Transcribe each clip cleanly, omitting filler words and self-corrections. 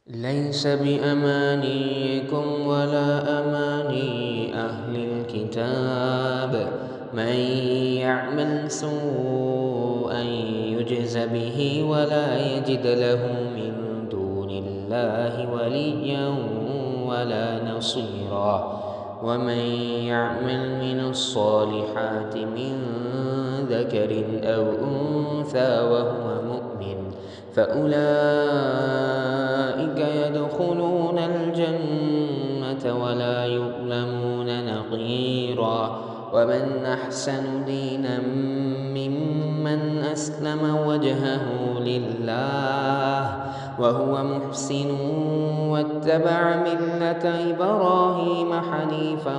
ليس بأمانيكم ولا أماني أهل الكتاب من يعمل سوءا يجز به ولا يجد له من دون الله وليا ولا نصيرا ومن يعمل من الصالحات من ذكر أو أنثى وهو مؤمن فأولئك يدخلون الجنة ولا يظلمون نقيرا ومن أحسن دينا ممن أسلم وجهه لله وهو محسن واتبع ملة إبراهيم حنيفا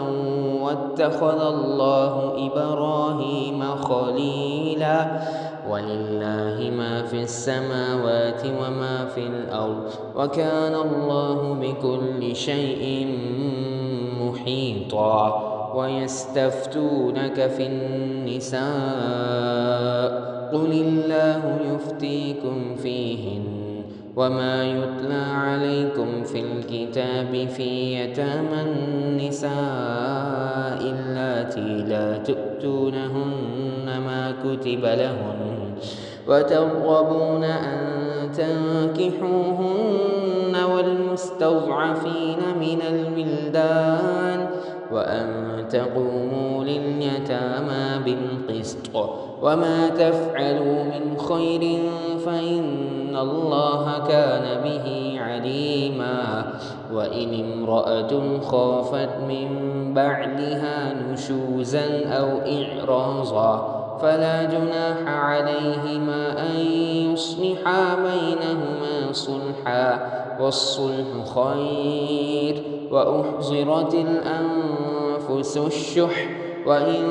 واتخذ الله إبراهيم خليلا ولله ما في السماوات وما في الأرض وكان الله بكل شيء محيطا ويستفتونك في النساء قل الله يفتيكم فيهن وما يتلى عليكم في الكتاب في يتامى النساء اللاتي لا تؤتونهن ما كتب لهن وترغبون أن تنكحوهن والمستضعفين من الولدان وأن تقوموا لليتامى بالقسط وما تفعلوا من خير فإن الله كان به عليما وإن امرأة خافت من بعدها نشوزا أو إعراضا فلا جناح عليهما أن يصلحا بينهما صلحا والصلح خير وأحضرت الأنفس الشح وإن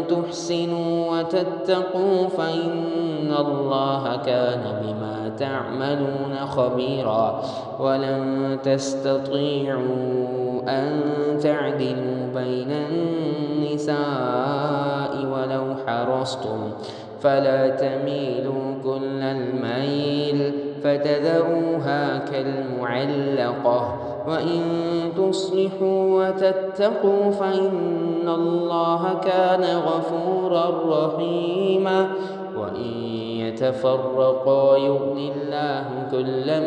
تحسنوا وتتقوا فإن الله كان بما تعملون خبيرا ولن تستطيعوا أن تعدلوا بين النساء ولو حرصتم فلا تميلوا كل الميل فتذروها كالمعلقة وإن تصلحوا وتتقوا فإن الله كان غفورا رحيما وإن يتفرقا يغن الله كلا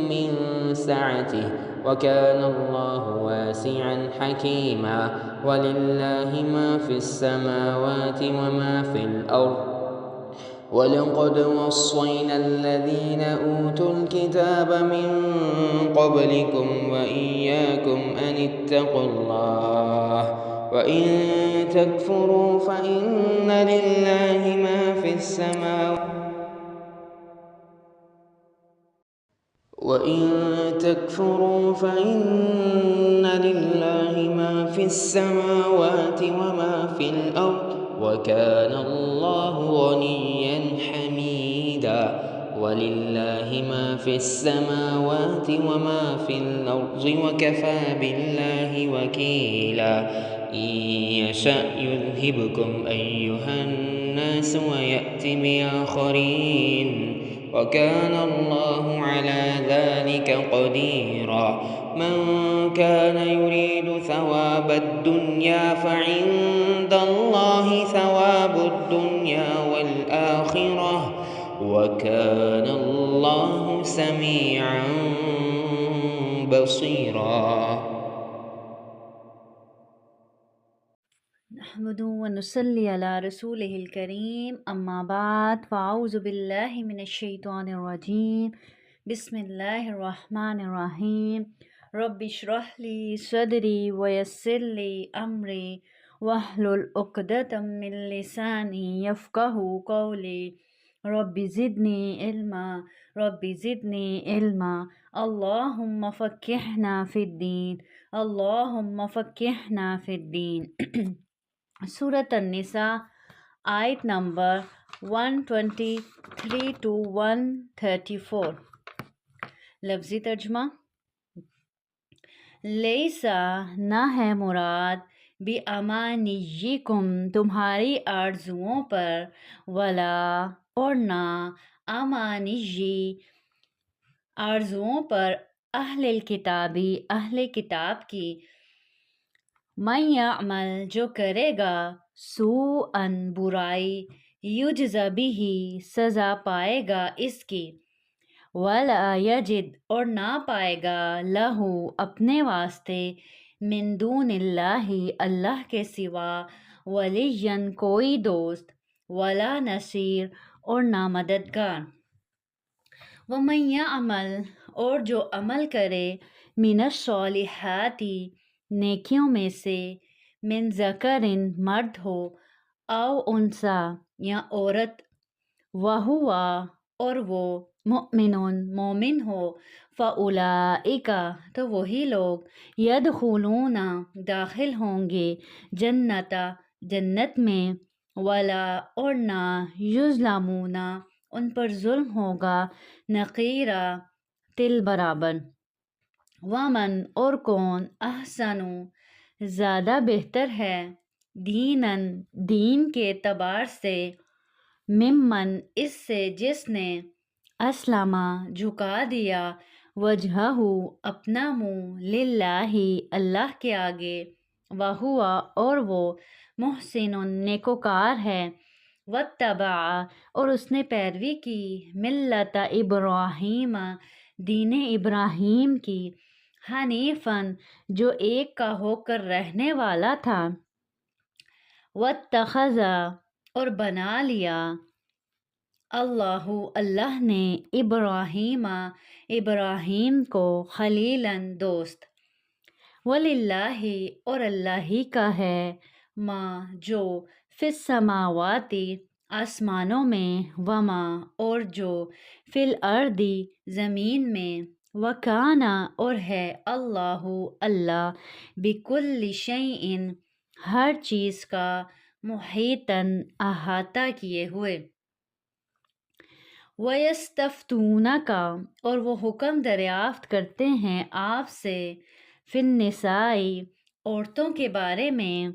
من سعته وكان الله واسعا حكيما ولله ما في السماوات وما في الأرض ولقد وصينا الذين أوتوا الكتاب من قبلكم وإياكم أن اتقوا الله وإن تكفروا فإن لله ما في السماوات وإن تكفروا فإن لله ما في السماوات وما في الأرض وكان الله غنيا حميدا ولله ما في السماوات وما في الأرض وكفى بالله وكيلا إن يشأ يذهبكم أيها الناس ويأتي بآخرين وكان الله على ذلك قديرا من كان يريد ثواب الدنيا فعند الله ثواب الدنيا والآخرة وكان الله سميعا بصيرا. نحمده ونصلي على رسوله الكريم أما بعد فأعوذ بالله من الشيطان الرجيم بسم الله الرحمن الرحيم رب اشرح لي صدري ويسر لي أمري واحلل عقدة من لساني يفقه قولي رب زدني علما رب زدني علما اللهم فقهنا في الدين اللهم فقهنا في الدين سورة النساء آیت نمبر 123 to 134. لفظی ترجمہ لیسا نہ ہے مراد بھی امانیکم تمہاری آرزوؤں پر ولا اور نہ امانیی آرزوؤں پر اہل کتابی اہل کتاب کی من یعمل جو کرے گا سوءً برائی یجز بہ سزا پائے گا اس کی ولا یجد اور نہ پائے گا لہو اپنے واسطے من دون اللہ اللہ کے سوا ولیًا کوئی دوست ولا نصیر اور نہ مددگار ومن یعمل اور جو عمل کرے من الصالحات نیکیوں میں سے من ذکرن مرد ہو او انثی یا عورت وہوا اور وہ مؤمن مومن ہو فاولئک تو وہی لوگ یدخلون داخل ہوں گے جنت میں ولا اور نہ یظلمون ان پر ظلم ہوگا نقیرا تل برابر ومن اور کون احسن زیادہ بہتر ہے دیناً دین کے اعتبار سے ممن اس سے جس نے اسلم جھکا دیا وجہہ اپنا منہ للہ اللہ کے آگے وہوا اور وہ محسن نیکوکار ہے واتبع اور اس نے پیروی کی ملت ابراہیم دین ابراہیم کی حنیفاً جو ایک کا ہو کر رہنے والا تھا واتخذ اور بنا لیا اللہ نے ابراہیم کو خلیلاً دوست وللہ اور اللہ ہی کا ہے ما جو فی السماوات آسمانوں میں وما اور جو فی الارض زمین میں وکانا اور ہے اللہ بکل شیء ہر چیز کا محیطاً احاطہ کیے ہوئے وَيَسْتَفْتُونَكَ اور وہ حکم دریافت کرتے ہیں آپ سے فی النساء عورتوں کے بارے میں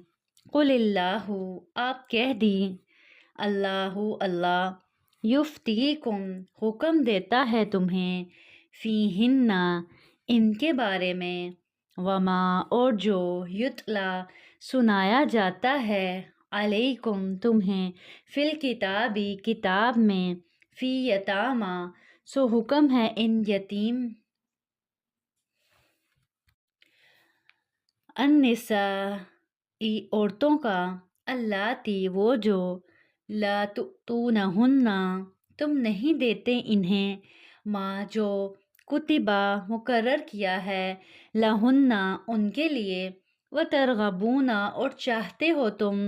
قل اللہ آپ کہہ دیں اللہ یفتیکم حکم دیتا ہے تمہیں فیہن ان کے بارے میں وما اور جو یتلا سنایا جاتا ہے علیکم تمہیں فی الکتاب کتاب میں فی یتاما سو حکم ہے ان یتیم النساء عورتوں کا اللاتی وہ جو لا تؤتونہن تم نہیں دیتے انہیں ما جو کتبہ مقرر کیا ہے لہن ان کے لیے وترغبون اور چاہتے ہو تم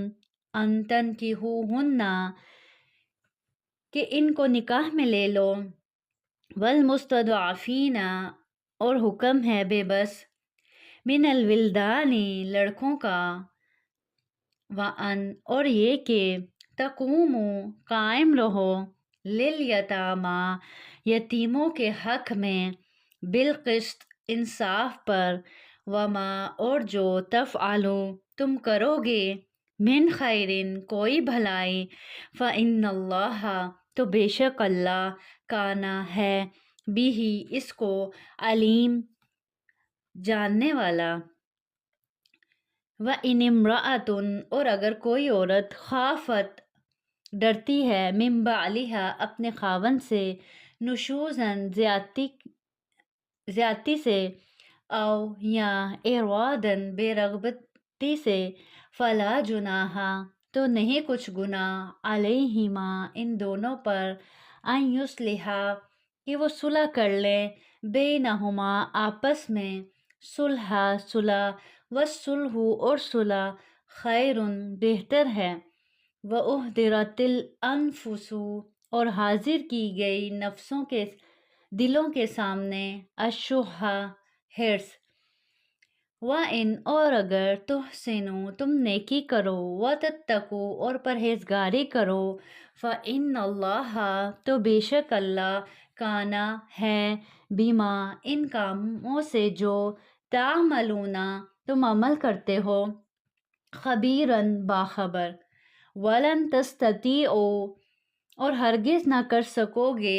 ان تنکحوہن کہ ان کو نکاح میں لے لو والمستضعفین اور حکم ہے بے بس من الولدان لڑکوں کا وان اور یہ کہ تقوموا قائم رہو لیلیتاما یتیموں کے حق میں بالقسط انصاف پر وما اور جو تفعلوا تم کرو گے من خیرن کوئی بھلائی فإن اللہ تو بے شک اللہ کانا ہے بھی اس کو علیم جاننے والا وَإِنِ امْرَأَةٌ اور اگر کوئی عورت خافت ڈرتی ہے من بعلہا اپنے خاوند سے نشوزاً زیادتی سے او یا اعراضاً بے رغبتی سے فلا جناح تو نہیں کچھ گناہ علیہما ان دونوں پر ان یصلحا کہ وہ صلح کر لیں بینہما آپس میں صلح والصلح اور صلح خیر بہتر ہے وأحضرت الانفس اور حاضر کی گئی نفسوں کے دلوں کے سامنے الشح حرص وَإِنْ اور اگر تحسنوا تم نیکی کرو وَتَتَّقُوا اور پرہیزگاری کرو فَإِنَّ اللَّهَ تو بے شک اللہ کانا ہے بما ان کاموں سے جو تعملون تم عمل کرتے ہو خبیراً باخبر وَلَن تَسْتَطِيعُوا اور ہرگز نہ کر سکو گے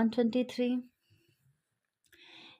123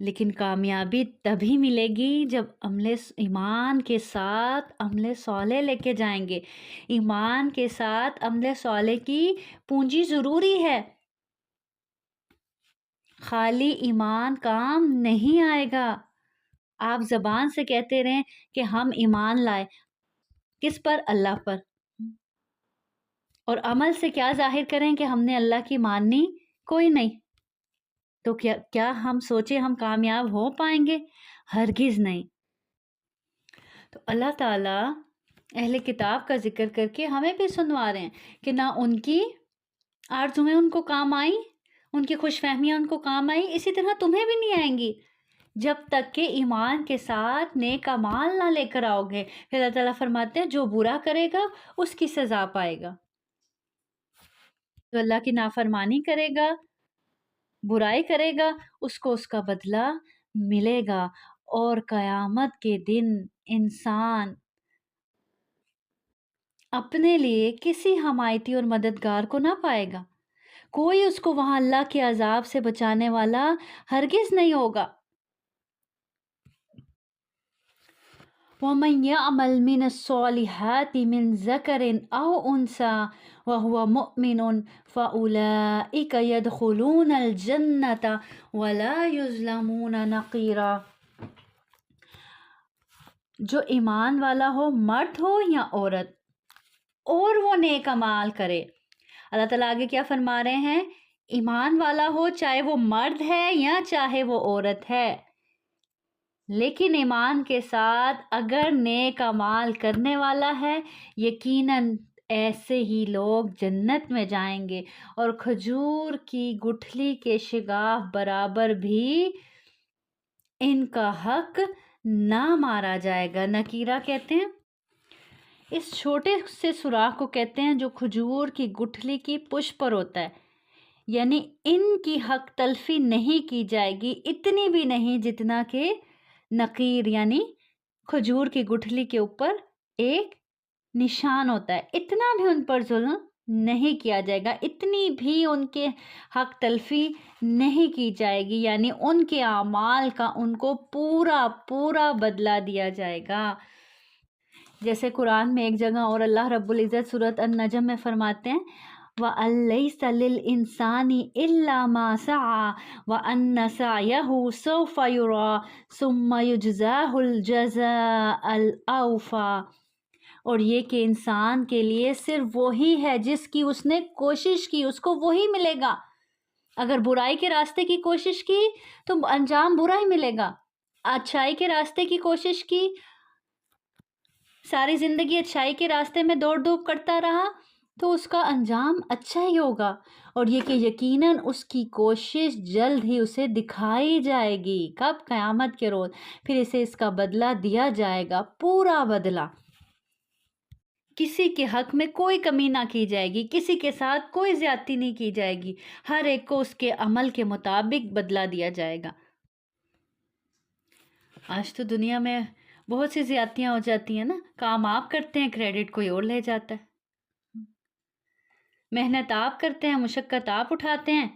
لیکن کامیابی تبھی ملے گی جب ایمان کے ساتھ عمل صالح لے کے جائیں گے۔ ایمان کے ساتھ عمل صالح کی پونجی ضروری ہے، خالی ایمان کام نہیں آئے گا۔ آپ زبان سے کہتے رہیں کہ ہم ایمان لائے، کس پر؟ اللہ پر، اور عمل سے کیا ظاہر کریں کہ ہم نے اللہ کی مانی؟ کوئی نہیں۔ تو کیا ہم سوچیں ہم کامیاب ہو پائیں گے؟ ہرگز نہیں۔ تو اللہ تعالیٰ اہل کتاب کا ذکر کر کے ہمیں بھی سنوا رہے ہیں کہ نہ ان کی آرزویں ان کو کام آئیں، ان کی خوش فہمیاں ان کو کام آئیں، اسی طرح تمہیں بھی نہیں آئیں گی جب تک کہ ایمان کے ساتھ نیک اعمال نہ لے کر آؤ گے۔ پھر اللہ تعالیٰ فرماتے ہیں جو برا کرے گا اس کی سزا پائے گا، جو اللہ کی نافرمانی کرے گا، برائی کرے گا، اس کو اس کا بدلہ ملے گا۔ اور قیامت کے دن انسان اپنے لیے کسی حمایتی اور مددگار کو نہ پائے گا، کوئی اس کو وہاں اللہ کے عذاب سے بچانے والا ہرگز نہیں ہوگا۔ وَمَن يَعْمَلْ مِنَ الصَّالِحَاتِ مِن ذَكَرٍ أَوْ أُنثَىٰ وَهُوَ مُؤْمِنٌ فَأُولَٰئِكَ يَدْخُلُونَ الْجَنَّةَ وَلَا يُظْلَمُونَ نَقِيرًا۔ جو ایمان والا ہو، مرد ہو یا عورت، اور وہ نیک اعمال کرے، اللہ تعالیٰ آگے کیا فرما رہے ہیں؟ ایمان والا ہو چاہے وہ مرد ہے یا چاہے وہ عورت ہے، لیکن ایمان کے ساتھ اگر نیک اعمال کرنے والا ہے، یقیناً ایسے ہی لوگ جنت میں جائیں گے، اور کھجور کی گٹھلی کے شگاف برابر بھی ان کا حق نہ مارا جائے گا۔ نکیرہ کہتے ہیں اس چھوٹے سے سوراخ کو کہتے ہیں جو کھجور کی گٹھلی کی پشت پر ہوتا ہے، یعنی ان کی حق تلفی نہیں کی جائے گی، اتنی بھی نہیں جتنا کہ نقیر یعنی کھجور کی گٹھلی کے اوپر ایک نشان ہوتا ہے، اتنا بھی ان پر ظلم نہیں کیا جائے گا، اتنی بھی ان کے حق تلفی نہیں کی جائے گی، یعنی ان کے اعمال کا ان کو پورا پورا بدلہ دیا جائے گا۔ جیسے قرآن میں ایک جگہ اور اللہ رب العزت سورۃ النجم میں فرماتے ہیں وَأَن لَيْسَ لِلْإِنسَانِ إِلَّا مَا سَعَىٰ وَأَنَّ سَعْيَهُ سَوْفَ يُرَىٰ ثُمَّ يُجْزَاهُ الْجَزَاءَ الْأَوْفَىٰ۔ اور یہ کہ انسان کے لیے صرف وہی ہے جس کی اس نے کوشش کی، اس کو وہی ملے گا۔ اگر برائی کے راستے کی کوشش کی تو انجام برا ہی ملے گا، اچھائی کے راستے کی کوشش کی، ساری زندگی اچھائی کے راستے میں دوڑ دھوپ کرتا رہا تو اس کا انجام اچھا ہی ہوگا، اور یہ کہ یقیناً اس کی کوشش جلد ہی اسے دکھائی جائے گی۔ کب؟ قیامت کے روز، پھر اسے اس کا بدلہ دیا جائے گا، پورا بدلہ۔ کسی کے حق میں کوئی کمی نہ کی جائے گی، کسی کے ساتھ کوئی زیادتی نہیں کی جائے گی، ہر ایک کو اس کے عمل کے مطابق بدلہ دیا جائے گا۔ آج تو دنیا میں بہت سی زیادتیاں ہو جاتی ہیں نا، کام آپ کرتے ہیں کریڈٹ کوئی اور لے جاتا ہے، محنت آپ کرتے ہیں مشقت آپ اٹھاتے ہیں،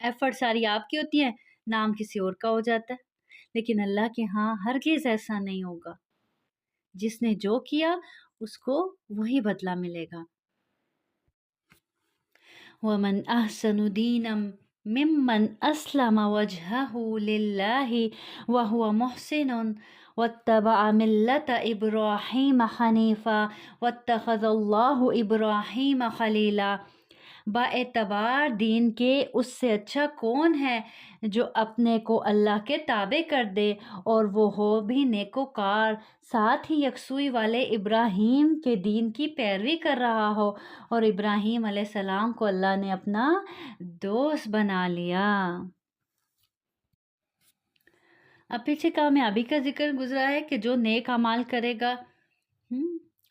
ایفرٹ ساری آپ کی ہوتی ہے، نام کسی اور کا ہو جاتا ہے۔ لیکن اللہ کے ہاں ہرگز ایسا نہیں ہوگا، جس نے جو کیا اس کو وہی بدلہ ملے گا۔ وَمَنْ أَحْسَنُ دِينًا مِمَّنْ أَسْلَمَ وَجْهَهُ لِلَّهِ وَهُوَ مُحْسِنٌ وَاتَّبَعَ مِلَّةَ إِبْرَاهِيمَ حَنِيفًا وَاتَّخَذَ اللَّهُ إِبْرَاهِيمَ خَلِيلًا۔ با اعتبار دین کے اس سے اچھا کون ہے جو اپنے کو اللہ کے تابع کر دے اور وہ ہو بھی نیکوکار، ساتھ ہی یکسوئی والے ابراہیم کے دین کی پیروی کر رہا ہو، اور ابراہیم علیہ السلام کو اللہ نے اپنا دوست بنا لیا۔ اب پیچھے کامیابی کا ذکر گزرا ہے کہ جو نیک اعمال کرے گا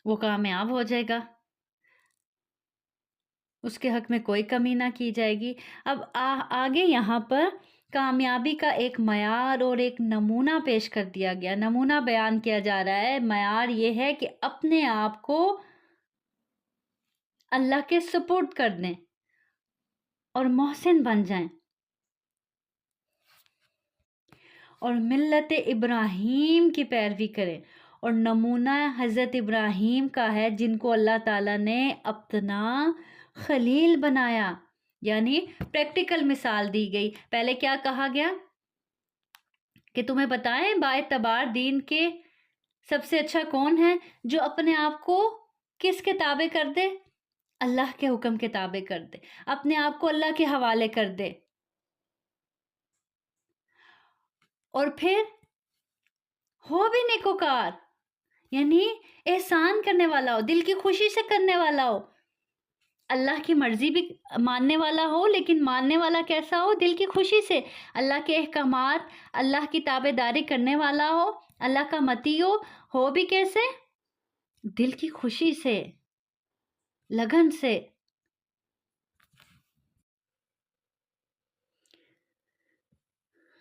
وہ کامیاب ہو جائے گا، اس کے حق میں کوئی کمی نہ کی جائے گی۔ اب آگے یہاں پر کامیابی کا ایک معیار اور ایک نمونہ پیش کر دیا گیا، نمونہ بیان کیا جا رہا ہے۔ معیار یہ ہے کہ اپنے آپ کو اللہ کے سپرد کر دیں اور محسن بن جائیں۔ اور ملت ابراہیم کی پیروی کریں، اور نمونہ حضرت ابراہیم کا ہے جن کو اللہ تعالیٰ نے اپنا خلیل بنایا، یعنی پریکٹیکل مثال دی گئی۔ پہلے کیا کہا گیا کہ تمہیں بتائیں باعتبار دین کے سب سے اچھا کون ہے؟ جو اپنے آپ کو کس کے تابع کر دے؟ اللہ کے حکم کے تابع کر دے، اپنے آپ کو اللہ کے حوالے کر دے، اور پھر ہو بھی نیکوکار، یعنی احسان کرنے والا ہو، دل کی خوشی سے کرنے والا ہو، اللہ کی مرضی بھی ماننے والا ہو، لیکن ماننے والا کیسا ہو؟ دل کی خوشی سے، اللہ کے احکامات، اللہ کی تابع داری کرنے والا ہو، اللہ کا متی ہو بھی کیسے؟ دل کی خوشی سے، لگن سے۔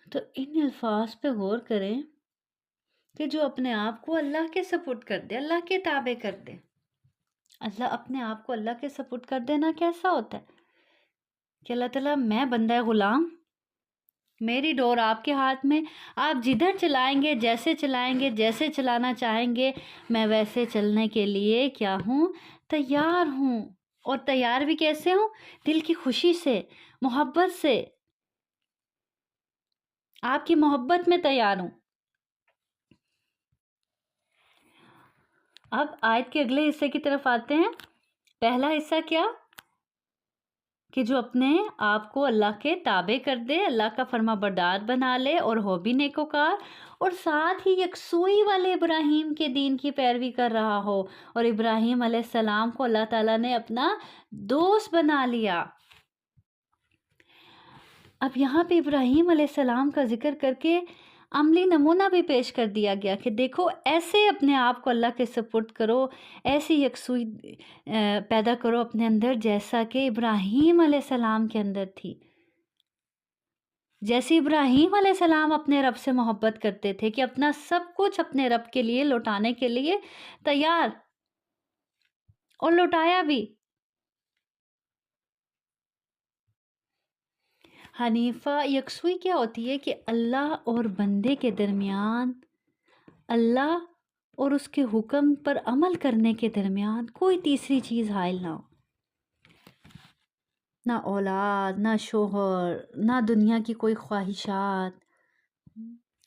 تو ان الفاظ پہ غور کریں کہ جو اپنے آپ کو اللہ کے سپرد کر دے، اللہ کے تابع کر دے۔ اللہ اپنے آپ کو اللہ کے سپرد کر دینا کیسا ہوتا ہے کہ اللہ تعالیٰ میں بندہ غلام، میری ڈور آپ کے ہاتھ میں، آپ جدھر چلائیں گے، جیسے چلانا چاہیں گے، میں ویسے چلنے کے لیے کیا ہوں؟ تیار ہوں۔ اور تیار بھی کیسے ہوں؟ دل کی خوشی سے، محبت سے، آپ کی محبت میں تیار ہوں۔ اب آیت کے اگلے حصے کی طرف آتے ہیں۔ پہلا حصہ کیا؟ کہ جو اپنے آپ کو اللہ کے تابع کر دے، اللہ کا فرما بردار بنا لے اور ہو بھی نیکوکار، اور ساتھ ہی یکسوئی والے ابراہیم کے دین کی پیروی کر رہا ہو، اور ابراہیم علیہ السلام کو اللہ تعالیٰ نے اپنا دوست بنا لیا۔ اب یہاں پہ ابراہیم علیہ السلام کا ذکر کر کے عملی نمونہ بھی پیش کر دیا گیا کہ دیکھو ایسے اپنے آپ کو اللہ کے سپرد کرو، ایسی یکسوئی پیدا کرو اپنے اندر جیسا کہ ابراہیم علیہ السلام کے اندر تھی۔ جیسے ابراہیم علیہ السلام اپنے رب سے محبت کرتے تھے کہ اپنا سب کچھ اپنے رب کے لیے لوٹانے کے لیے تیار، اور لوٹایا بھی۔ حنیفہ یکسوئی کیا ہوتی ہے؟ کہ اللہ اور بندے کے درمیان، اللہ اور اس کے حکم پر عمل کرنے کے درمیان کوئی تیسری چیز حائل نہ ہو، نہ اولاد، نہ شوہر، نہ دنیا کی کوئی خواہشات،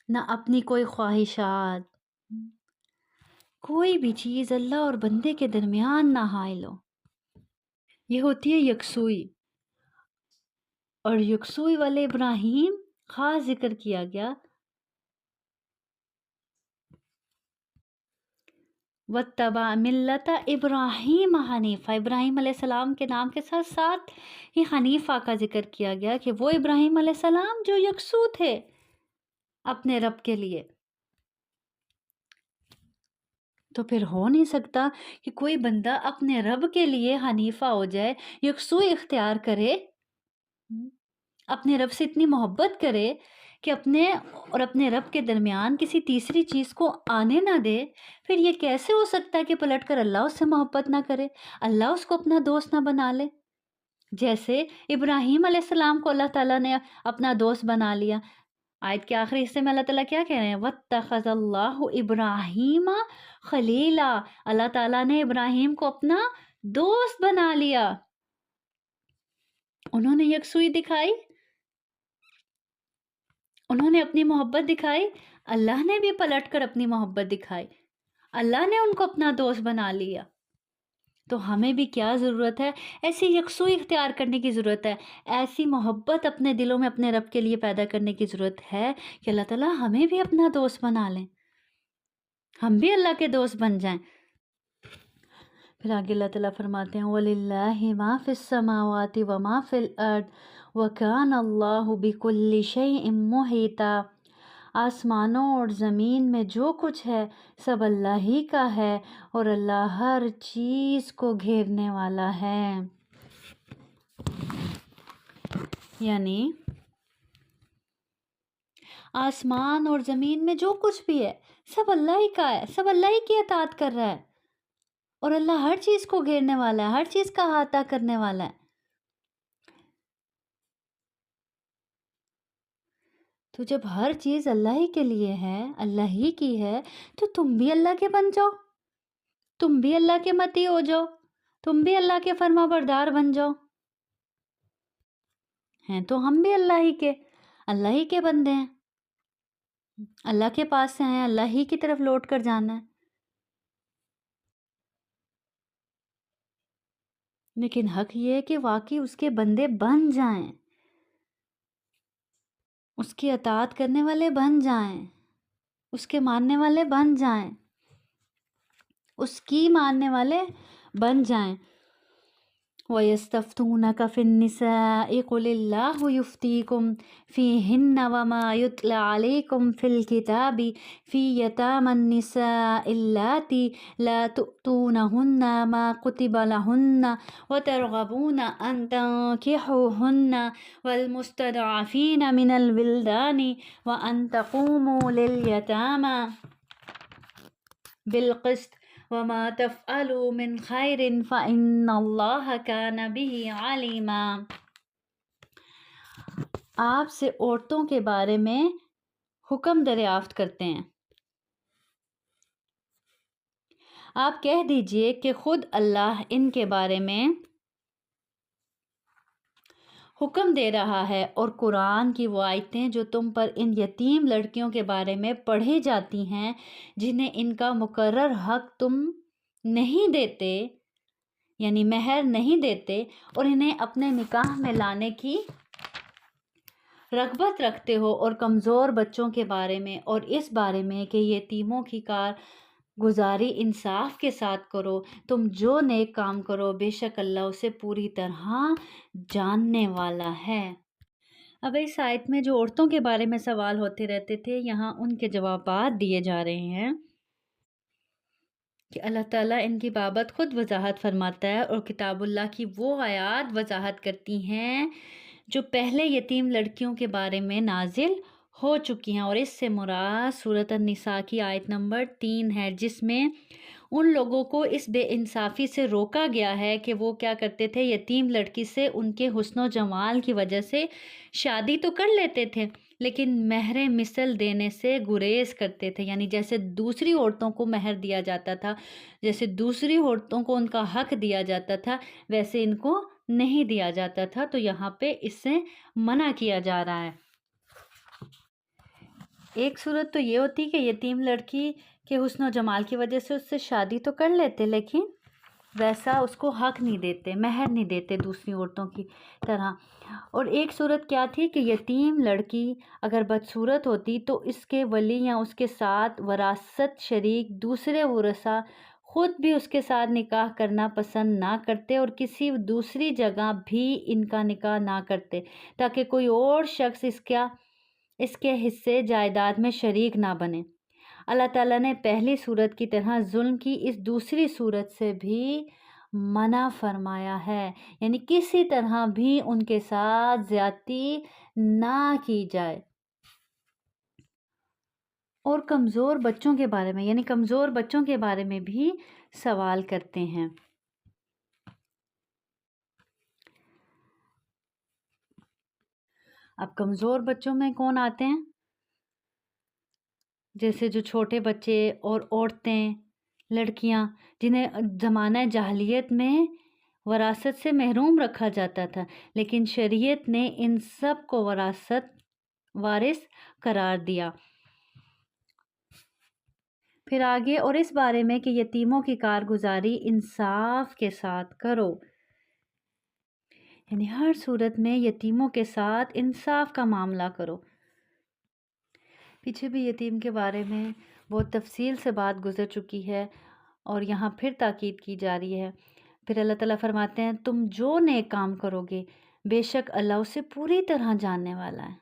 نہ اپنی کوئی خواہشات، کوئی بھی چیز اللہ اور بندے کے درمیان نہ حائل ہو۔ یہ ہوتی ہے یکسوئی۔ اور یکسوئی والے ابراہیم خاص ذکر کیا گیا، وَاتَّبَعَ مِلَّةَ ابراہیم حنیفہ، ابراہیم علیہ السلام کے نام کے ساتھ ساتھ ہی حنیفہ کا ذکر کیا گیا کہ وہ ابراہیم علیہ السلام جو یکسو تھے اپنے رب کے لیے۔ تو پھر ہو نہیں سکتا کہ کوئی بندہ اپنے رب کے لیے حنیفہ ہو جائے، یکسوئی اختیار کرے، اپنے رب سے اتنی محبت کرے کہ اپنے رب کے درمیان کسی تیسری چیز کو آنے نہ دے۔ پھر یہ کیسے ہو سکتا ہے کہ پلٹ کر اللہ اس سے محبت نہ کرے، اللہ اس کو اپنا دوست نہ بنا لے؟ جیسے ابراہیم علیہ السلام کو اللہ تعالیٰ نے اپنا دوست بنا لیا۔ آیت کے آخری حصے میں اللہ تعالیٰ کیا کہہ رہے ہیں؟ وَاتَّخَذَ اللَّهُ إِبْرَاهِيمَ خَلِيلًا، اللہ تعالیٰ نے ابراہیم کو اپنا دوست بنا لیا۔ انہوں نے یکسوئی دکھائی، انہوں نے اپنی محبت دکھائی، اللہ نے بھی پلٹ کر اپنی محبت دکھائی، اللہ نے ان کو اپنا دوست بنا لیا۔ تو ہمیں بھی کیا ضرورت ہے؟ ایسی یکسوئی اختیار کرنے کی ضرورت ہے، ایسی محبت اپنے دلوں میں اپنے رب کے لیے پیدا کرنے کی ضرورت ہے کہ اللہ تعالیٰ ہمیں بھی اپنا دوست بنا لیں، ہم بھی اللہ کے دوست بن جائیں۔ پھر آگے اللہ تعالیٰ فرماتے ہیں وَلِلَّهِ مَا فِي السَّمَاوَاتِ وَمَا فِي الْأَرْضِ وَكَانَ اللَّهُ بِكُلِّ شَيْءٍ مُحِيطًا، آسمانوں اور زمین میں جو کچھ ہے سب اللہ ہی کا ہے، اور اللہ ہر چیز کو گھیرنے والا ہے۔ یعنی آسمان اور زمین میں جو کچھ بھی ہے سب اللہ ہی کا ہے، سب اللہ ہی کی اطاعت کر رہا ہے، اور اللہ ہر چیز کو گھیرنے والا ہے، ہر چیز کا احاطہ کرنے والا ہے۔ تو جب ہر چیز اللہ ہی کے لیے ہے، اللہ ہی کی ہے، تو تم بھی اللہ کے بن جاؤ، تم بھی اللہ کے متی ہو جاؤ، تم بھی اللہ کے فرما بردار بن جاؤ۔ ہیں تو ہم بھی اللہ ہی کے بندے ہیں، اللہ کے پاس سے ہیں، اللہ ہی کی طرف لوٹ کر جانا ہے۔ لیکن حق یہ ہے کہ واقعی اس کے بندے بن جائیں، اس کی اطاعت کرنے والے بن جائیں، اس کے ماننے والے بن جائیں، اس کی ماننے والے بن جائیں۔ وَيَسْتَفْتُونَكَ فِي النِّسَاءِ قُلِ اللَّهُ يُفْتِيكُمْ فِيهِنَّ وَمَا يُتْلَى عَلَيْكُمْ فِي الْكِتَابِ فِي يَتَامَى النِّسَاءِ اللَّاتِي لَا تُؤْتُونَهُنَّ مَا كُتِبَ لَهُنَّ وَتَرْغَبُونَ أَن تَنكِحُوهُنَّ وَالْمُسْتَضْعَفِينَ مِنَ الْوِلْدَانِ وَأَن تَقُومُوا لِلْيَتَامَى بالقسط وما تفعلوا من خیر فإن اللہ کان بہ علیما۔ آپ سے عورتوں کے بارے میں حکم دریافت کرتے ہیں، آپ کہہ دیجئے کہ خود اللہ ان کے بارے میں حکم دے رہا ہے، اور قرآن کی وہ آیتیں جو تم پر ان یتیم لڑکیوں کے بارے میں پڑھی جاتی ہیں جنہیں ان کا مقرر حق تم نہیں دیتے، یعنی مہر نہیں دیتے، اور انہیں اپنے نکاح میں لانے کی رغبت رکھتے ہو، اور کمزور بچوں کے بارے میں، اور اس بارے میں کہ یتیموں کی کار گزاری انصاف کے ساتھ کرو، تم جو نیک کام کرو بے شک اللہ اسے پوری طرح جاننے والا ہے۔ اب اس آیت میں جو عورتوں کے بارے میں سوال ہوتے رہتے تھے، یہاں ان کے جوابات دیے جا رہے ہیں کہ اللہ تعالیٰ ان کی بابت خود وضاحت فرماتا ہے، اور کتاب اللہ کی وہ آیات وضاحت کرتی ہیں جو پہلے یتیم لڑکیوں کے بارے میں نازل ہو چکی ہیں، اور اس سے مراد سورۃ النساء کی آیت نمبر 3 ہے، جس میں ان لوگوں کو اس بے انصافی سے روکا گیا ہے کہ وہ کیا کرتے تھے، یتیم لڑکی سے ان کے حسن و جمال کی وجہ سے شادی تو کر لیتے تھے، لیکن مہر مثل دینے سے گریز کرتے تھے، یعنی جیسے دوسری عورتوں کو مہر دیا جاتا تھا، جیسے دوسری عورتوں کو ان کا حق دیا جاتا تھا، ویسے ان کو نہیں دیا جاتا تھا۔ تو یہاں پہ اس سے منع کیا جا رہا ہے۔ ایک صورت تو یہ ہوتی کہ یتیم لڑکی کے حسن و جمال کی وجہ سے اس سے شادی تو کر لیتے، لیکن ویسا اس کو حق نہیں دیتے، مہر نہیں دیتے دوسری عورتوں کی طرح۔ اور ایک صورت کیا تھی کہ یتیم لڑکی اگر بدصورت ہوتی تو اس کے ولی یا اس کے ساتھ وراثت شریک دوسرے ورثاء خود بھی اس کے ساتھ نکاح کرنا پسند نہ کرتے، اور کسی دوسری جگہ بھی ان کا نکاح نہ کرتے، تاکہ کوئی اور شخص اس کے حصے جائیداد میں شریک نہ بنے۔ اللہ تعالیٰ نے پہلی صورت کی طرح ظلم کی اس دوسری صورت سے بھی منع فرمایا ہے، یعنی کسی طرح بھی ان کے ساتھ زیادتی نہ کی جائے۔ اور کمزور بچوں کے بارے میں، یعنی کمزور بچوں کے بارے میں بھی سوال کرتے ہیں۔ اب کمزور بچوں میں کون آتے ہیں؟ جیسے جو چھوٹے بچے اور عورتیں، لڑکیاں جنہیں زمانہ جاہلیت میں وراثت سے محروم رکھا جاتا تھا، لیکن شریعت نے ان سب کو وارث قرار دیا۔ پھر آگے اور اس بارے میں کہ یتیموں کی کارگزاری انصاف کے ساتھ کرو، یعنی ہر صورت میں یتیموں کے ساتھ انصاف کا معاملہ کرو۔ پیچھے بھی یتیم کے بارے میں بہت تفصیل سے بات گزر چکی ہے، اور یہاں پھر تاکید کی جا رہی ہے۔ پھر اللہ تعالیٰ فرماتے ہیں تم جو نیک کام کرو گے بے شک اللہ اسے پوری طرح جاننے والا ہے۔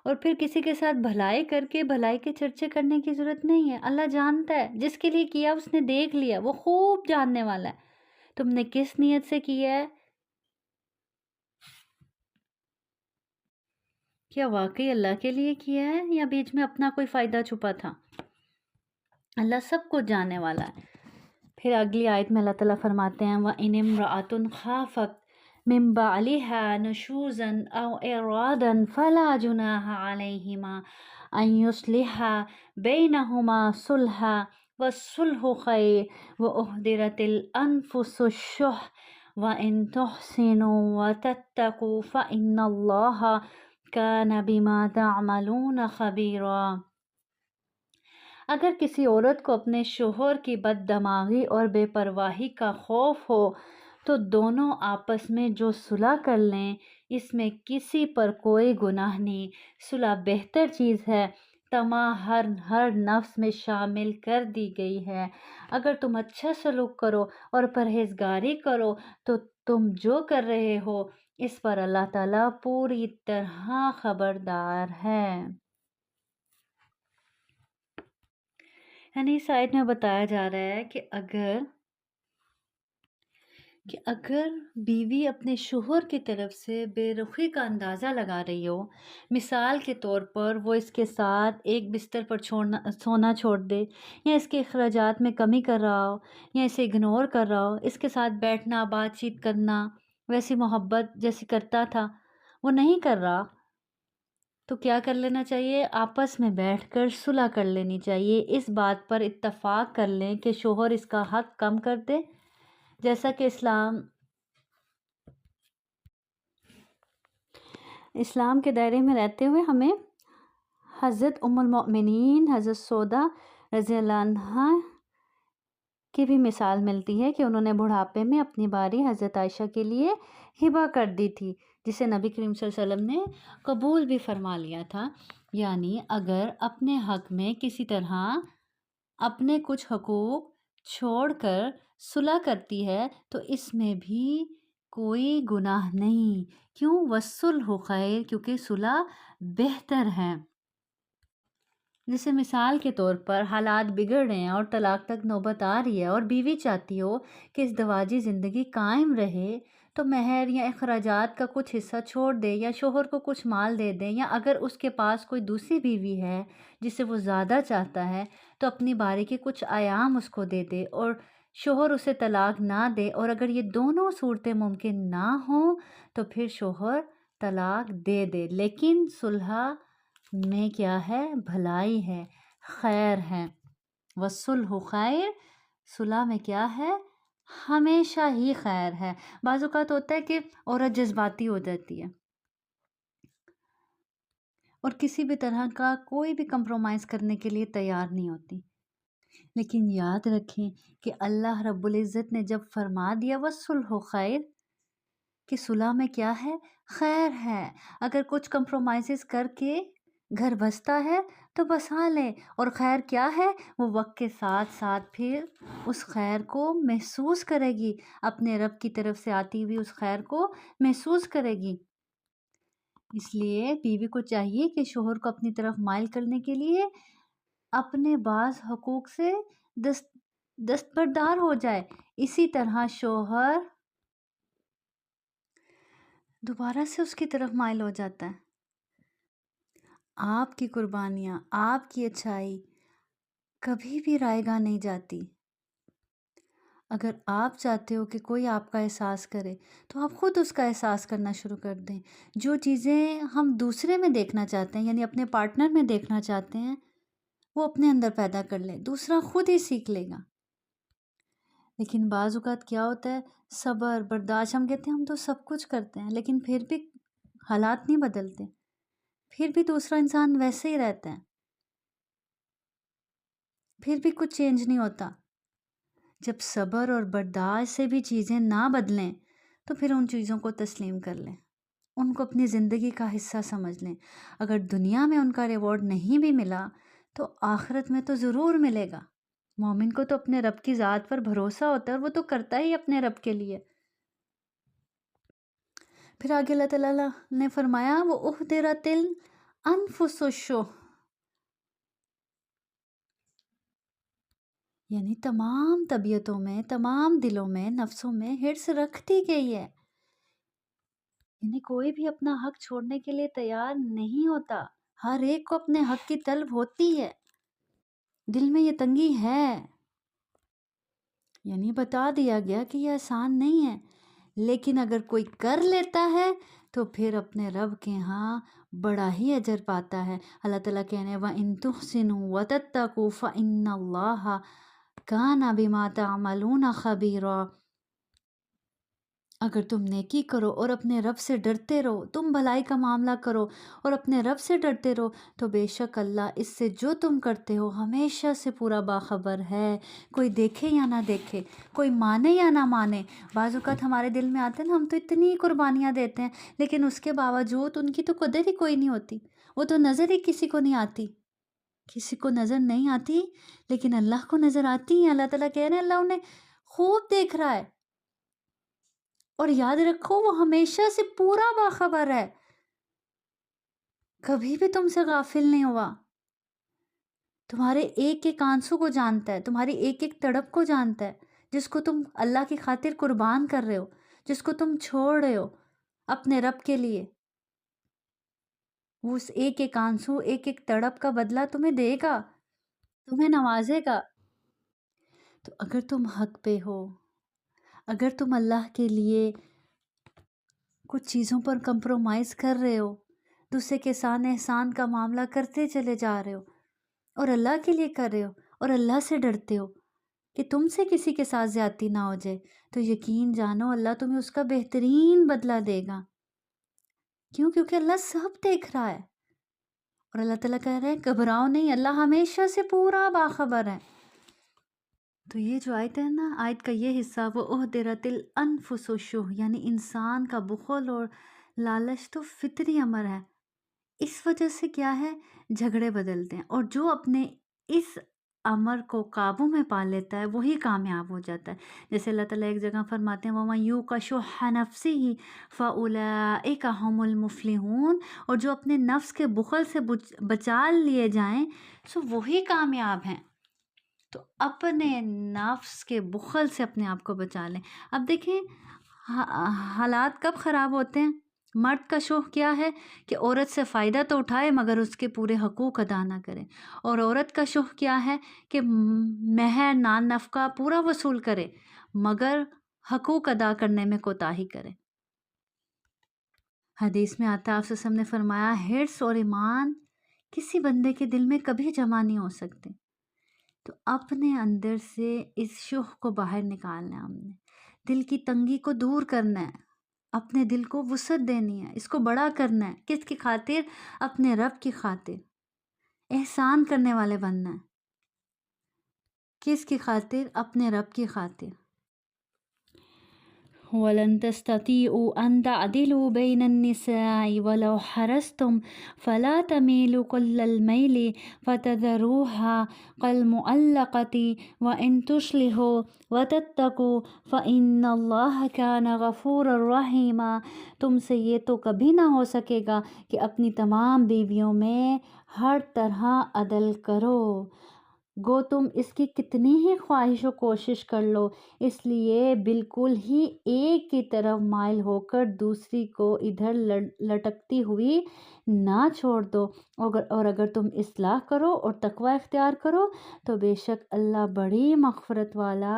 اور پھر کسی کے ساتھ بھلائی کر کے بھلائی کے چرچے کرنے کی ضرورت نہیں ہے، اللہ جانتا ہے، جس کے لیے کیا اس نے دیکھ لیا، وہ خوب جاننے والا ہے تم نے کس نیت سے کیا ہے، کیا واقعی اللہ کے لیے کیا ہے یا بیچ میں اپنا کوئی فائدہ چھپا تھا۔ اللہ سب کو جاننے والا ہے۔ پھر اگلی آیت میں اللہ تعالیٰ فرماتے ہیں وَإِنِ امْرَأَةٌ خَافَتْ من بعلها نشوزا أو إرادا فلا جناح عليهما أن يصلحا بينهما صلحا والصلح خير وأهدرت الأنفس الشح وإن تحسنوا وتتقوا فإن الله كان بما تعملون خبيرا۔ اگر کسی عورت کو اپنے شوہر کی بد دماغی اور بے پرواہی کا خوف ہو تو دونوں آپس میں جو صلح کر لیں، اس میں کسی پر کوئی گناہ نہیں۔ صلح بہتر چیز ہے، تمام ہر نفس میں شامل کر دی گئی ہے۔ اگر تم اچھا سلوک کرو اور پرہیزگاری کرو تو تم جو کر رہے ہو اس پر اللہ تعالیٰ پوری طرح خبردار ہے۔ یعنی اس آیت میں بتایا جا رہا ہے کہ اگر بیوی اپنے شوہر کی طرف سے بے رخی کا اندازہ لگا رہی ہو، مثال کے طور پر وہ اس کے ساتھ ایک بستر پر سونا چھوڑ دے، یا اس کے اخراجات میں کمی کر رہا ہو، یا اسے اگنور کر رہا ہو، اس کے ساتھ بیٹھنا، بات چیت کرنا، ویسی محبت جیسی کرتا تھا وہ نہیں کر رہا، تو کیا کر لینا چاہیے؟ آپس میں بیٹھ کر صلح کر لینی چاہیے، اس بات پر اتفاق کر لیں کہ شوہر اس کا حق کم کر دے۔ جیسا کہ اسلام کے دائرے میں رہتے ہوئے ہمیں حضرت ام المؤمنین حضرت سودا رضی اللہ عنہ کی بھی مثال ملتی ہے کہ انہوں نے بڑھاپے میں اپنی باری حضرت عائشہ کے لیے ہبہ کر دی تھی، جسے نبی کریم صلی اللہ علیہ وسلم نے قبول بھی فرما لیا تھا۔ یعنی اگر اپنے حق میں کسی طرح اپنے کچھ حقوق چھوڑ کر صلح کرتی ہے تو اس میں بھی کوئی گناہ نہیں۔ کیوں؟ والصلح خیر، کیونکہ صلح بہتر ہے۔ جیسے مثال کے طور پر حالات بگڑ رہے ہیں اور طلاق تک نوبت آ رہی ہے اور بیوی چاہتی ہو کہ اس دواجی زندگی قائم رہے تو مہر یا اخراجات کا کچھ حصہ چھوڑ دے، یا شوہر کو کچھ مال دے دیں، یا اگر اس کے پاس کوئی دوسری بیوی ہے جسے وہ زیادہ چاہتا ہے تو اپنی باری کے کچھ ایام اس کو دے دے اور شوہر اسے طلاق نہ دے، اور اگر یہ دونوں صورتیں ممکن نہ ہوں تو پھر شوہر طلاق دے دے، لیکن صلح میں کیا ہے؟ بھلائی ہے، خیر ہے۔ والصلح خیر، صلح میں کیا ہے؟ ہمیشہ ہی خیر ہے۔ بعض اوقات ہوتا ہے کہ عورت جذباتی ہو جاتی ہے اور کسی بھی طرح کا کوئی بھی کمپرومائز کرنے کے لیے تیار نہیں ہوتی، لیکن یاد رکھیں کہ اللہ رب العزت نے جب فرما دیا والصلح خیر کہ صلح میں کیا ہے؟ خیر ہے۔ اگر کچھ کمپرومائزز کر کے گھر بستا ہے تو بسا لیں، اور خیر کیا ہے؟ وہ وقت کے ساتھ ساتھ پھر اس خیر کو محسوس کرے گی، اپنے رب کی طرف سے آتی ہوئی اس خیر کو محسوس کرے گی۔ اس لیے بیوی کو چاہیے کہ شوہر کو اپنی طرف مائل کرنے کے لیے اپنے بعض حقوق سے دستبردار ہو جائے، اسی طرح شوہر دوبارہ سے اس کی طرف مائل ہو جاتا ہے۔ آپ کی قربانیاں، آپ کی اچھائی کبھی بھی رائے گاہ نہیں جاتی۔ اگر آپ چاہتے ہو کہ کوئی آپ کا احساس کرے تو آپ خود اس کا احساس کرنا شروع کر دیں۔ جو چیزیں ہم دوسرے میں دیکھنا چاہتے ہیں، یعنی اپنے پارٹنر میں دیکھنا چاہتے ہیں، وہ اپنے اندر پیدا کر لیں، دوسرا خود ہی سیکھ لے گا۔ لیکن بعض اوقات کیا ہوتا ہے؟ صبر، برداشت، ہم کہتے ہیں ہم تو سب کچھ کرتے ہیں لیکن پھر بھی حالات نہیں بدلتے، پھر بھی دوسرا انسان ویسے ہی رہتا ہے، پھر بھی کچھ چینج نہیں ہوتا۔ جب صبر اور برداشت سے بھی چیزیں نہ بدلیں تو پھر ان چیزوں کو تسلیم کر لیں، ان کو اپنی زندگی کا حصہ سمجھ لیں۔ اگر دنیا میں ان کا ریوارڈ نہیں بھی ملا تو آخرت میں تو ضرور ملے گا۔ مومن کو تو اپنے رب کی ذات پر بھروسہ ہوتا ہے اور وہ تو کرتا ہی اپنے رب کے لیے۔ پھر آگے اللہ تعالیٰ نے فرمایا وَأُحْضِرَتِ الْأَنفُسُ الشُّحَّ، یعنی تمام طبیعتوں میں، تمام دلوں میں، نفسوں میں حرص رکھ دی گئی ہے۔ یعنی کوئی بھی اپنا حق چھوڑنے کے لیے تیار نہیں ہوتا، ہر ایک کو اپنے حق کی طلب ہوتی ہے، دل میں یہ تنگی ہے۔ یعنی بتا دیا گیا کہ یہ آسان نہیں ہے، لیکن اگر کوئی کر لیتا ہے تو پھر اپنے رب کے ہاں بڑا ہی اجر پاتا ہے۔ اللہ تعالیٰ کہنے وَإِن تُحْسِنُوا وَتَتَّقُوا فَإِنَّ اللَّهَ كَانَ بِمَا تَعْمَلُونَ خَبِيرًا۔ اگر تم نیکی کرو اور اپنے رب سے ڈرتے رہو، تم بھلائی کا معاملہ کرو اور اپنے رب سے ڈرتے رہو، تو بے شک اللہ اس سے جو تم کرتے ہو ہمیشہ سے پورا باخبر ہے۔ کوئی دیکھے یا نہ دیکھے، کوئی مانے یا نہ مانے، بعض اوقات ہمارے دل میں آتے ہیں نا، ہم تو اتنی قربانیاں دیتے ہیں لیکن اس کے باوجود ان کی تو قدر ہی کوئی نہیں ہوتی، وہ تو نظر ہی کسی کو نہیں آتی، کسی کو نظر نہیں آتی لیکن اللہ کو نظر آتی ہیں۔ اللہ تعالیٰ کہہ رہے ہیں اللہ انہیں خوب دیکھ رہا ہے، اور یاد رکھو وہ ہمیشہ سے پورا باخبر ہے، کبھی بھی تم سے غافل نہیں ہوا، تمہارے ایک ایک آنسو کو جانتا ہے، تمہاری ایک ایک تڑپ کو جانتا ہے، جس کو تم اللہ کی خاطر قربان کر رہے ہو، جس کو تم چھوڑ رہے ہو اپنے رب کے لیے، وہ اس ایک ایک آنسو، ایک ایک تڑپ کا بدلہ تمہیں دے گا، تمہیں نوازے گا۔ تو اگر تم حق پہ ہو، اگر تم اللہ کے لیے کچھ چیزوں پر کمپرومائز کر رہے ہو، دوسرے کے ساتھ احسان کا معاملہ کرتے چلے جا رہے ہو اور اللہ کے لیے کر رہے ہو اور اللہ سے ڈرتے ہو کہ تم سے کسی کے ساتھ زیادتی نہ ہو جائے، تو یقین جانو اللہ تمہیں اس کا بہترین بدلہ دے گا۔ کیوں؟ کیونکہ اللہ سب دیکھ رہا ہے، اور اللہ تعالیٰ کہہ رہے ہیں گھبراؤ نہیں، اللہ ہمیشہ سے پورا باخبر ہے۔ تو یہ جو آیت ہے نا، آیت کا یہ حصہ وہ احضرت الانفس الشح، یعنی انسان کا بخل اور لالچ تو فطری امر ہے، اس وجہ سے کیا ہے جھگڑے بدلتے ہیں، اور جو اپنے اس امر کو قابو میں پا لیتا ہے وہی کامیاب ہو جاتا ہے۔ جیسے اللہ تعالیٰ ایک جگہ فرماتے ہیں وَمَن یُوقَ شُحَّ نَفْسِهِ فَأُولَٰئِکَ هُمُ الْمُفْلِحُونَ، اور جو اپنے نفس کے بخل سے بچا لیے جائیں سو وہی کامیاب ہیں۔ تو اپنے نفس کے بخل سے اپنے آپ کو بچا لیں۔ اب دیکھیں حالات کب خراب ہوتے ہیں؟ مرد کا شوق کیا ہے کہ عورت سے فائدہ تو اٹھائے مگر اس کے پورے حقوق ادا نہ کرے، اور عورت کا شوق کیا ہے کہ مہر نان نفقہ پورا وصول کرے مگر حقوق ادا کرنے میں کوتاہی کرے۔ حدیث میں آتا ہے آپ وسلم نے فرمایا حرص اور ایمان کسی بندے کے دل میں کبھی جمع نہیں ہو سکتے، تو اپنے اندر سے اس شوق کو باہر نکالنا ہے، ہم نے دل کی تنگی کو دور کرنا ہے، اپنے دل کو وسعت دینی ہے، اس کو بڑا کرنا ہے، کس کی خاطر؟ اپنے رب کی خاطر، احسان کرنے والے بننا ہے، کس کی خاطر؟ اپنے رب کی خاطر۔ وَلَن تَسْتَطِيعُوا أَن تَعْدِلُوا بَيْنَ النِّسَاءِ وَلَوْ حَرَصْتُمْ فَلَا تَمِيلُوا كُلَّ الْمَيْلِ فَتَذَرُوهَا كَالْمُعَلَّقَةِ وَإِن تُصْلِحُوا وَتَتَّقُوا فَإِنَّ اللَّهَ كَانَ غَفُورًا رَحِيمًا۔ تم سے یہ تو کبھی نہ ہو سکے گا کہ اپنی تمام بیویوں میں ہر طرح عدل کرو، گو تم اس کی کتنی ہی خواہش و کوشش کر لو، اس لیے بالکل ہی ایک کی طرف مائل ہو کر دوسری کو ادھر لٹکتی ہوئی نہ چھوڑ دو، اور اگر تم اصلاح کرو اور تقوی اختیار کرو تو بے شک اللہ بڑی مغفرت والا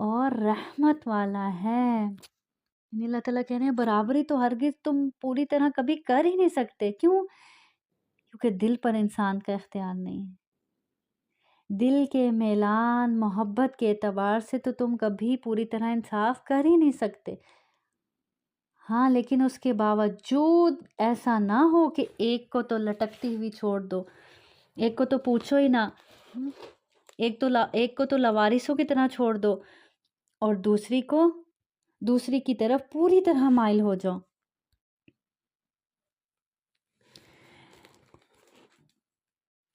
اور رحمت والا ہے۔ یعنی اللہ تعالیٰ کہہ رہے ہیں برابری تو ہرگز تم پوری طرح کبھی کر ہی نہیں سکتے، کیوں؟ کیونکہ دل پر انسان کا اختیار نہیں ہے، دل کے میلان محبت کے اعتبار سے تو تم کبھی پوری طرح انصاف کر ہی نہیں سکتے، ہاں لیکن اس کے باوجود ایسا نہ ہو کہ ایک کو تو لٹکتی ہوئی چھوڑ دو، ایک کو تو پوچھو ہی نہ، ایک کو تو لوارثوں کی طرح چھوڑ دو اور دوسری کی طرف پوری طرح مائل ہو جاؤ۔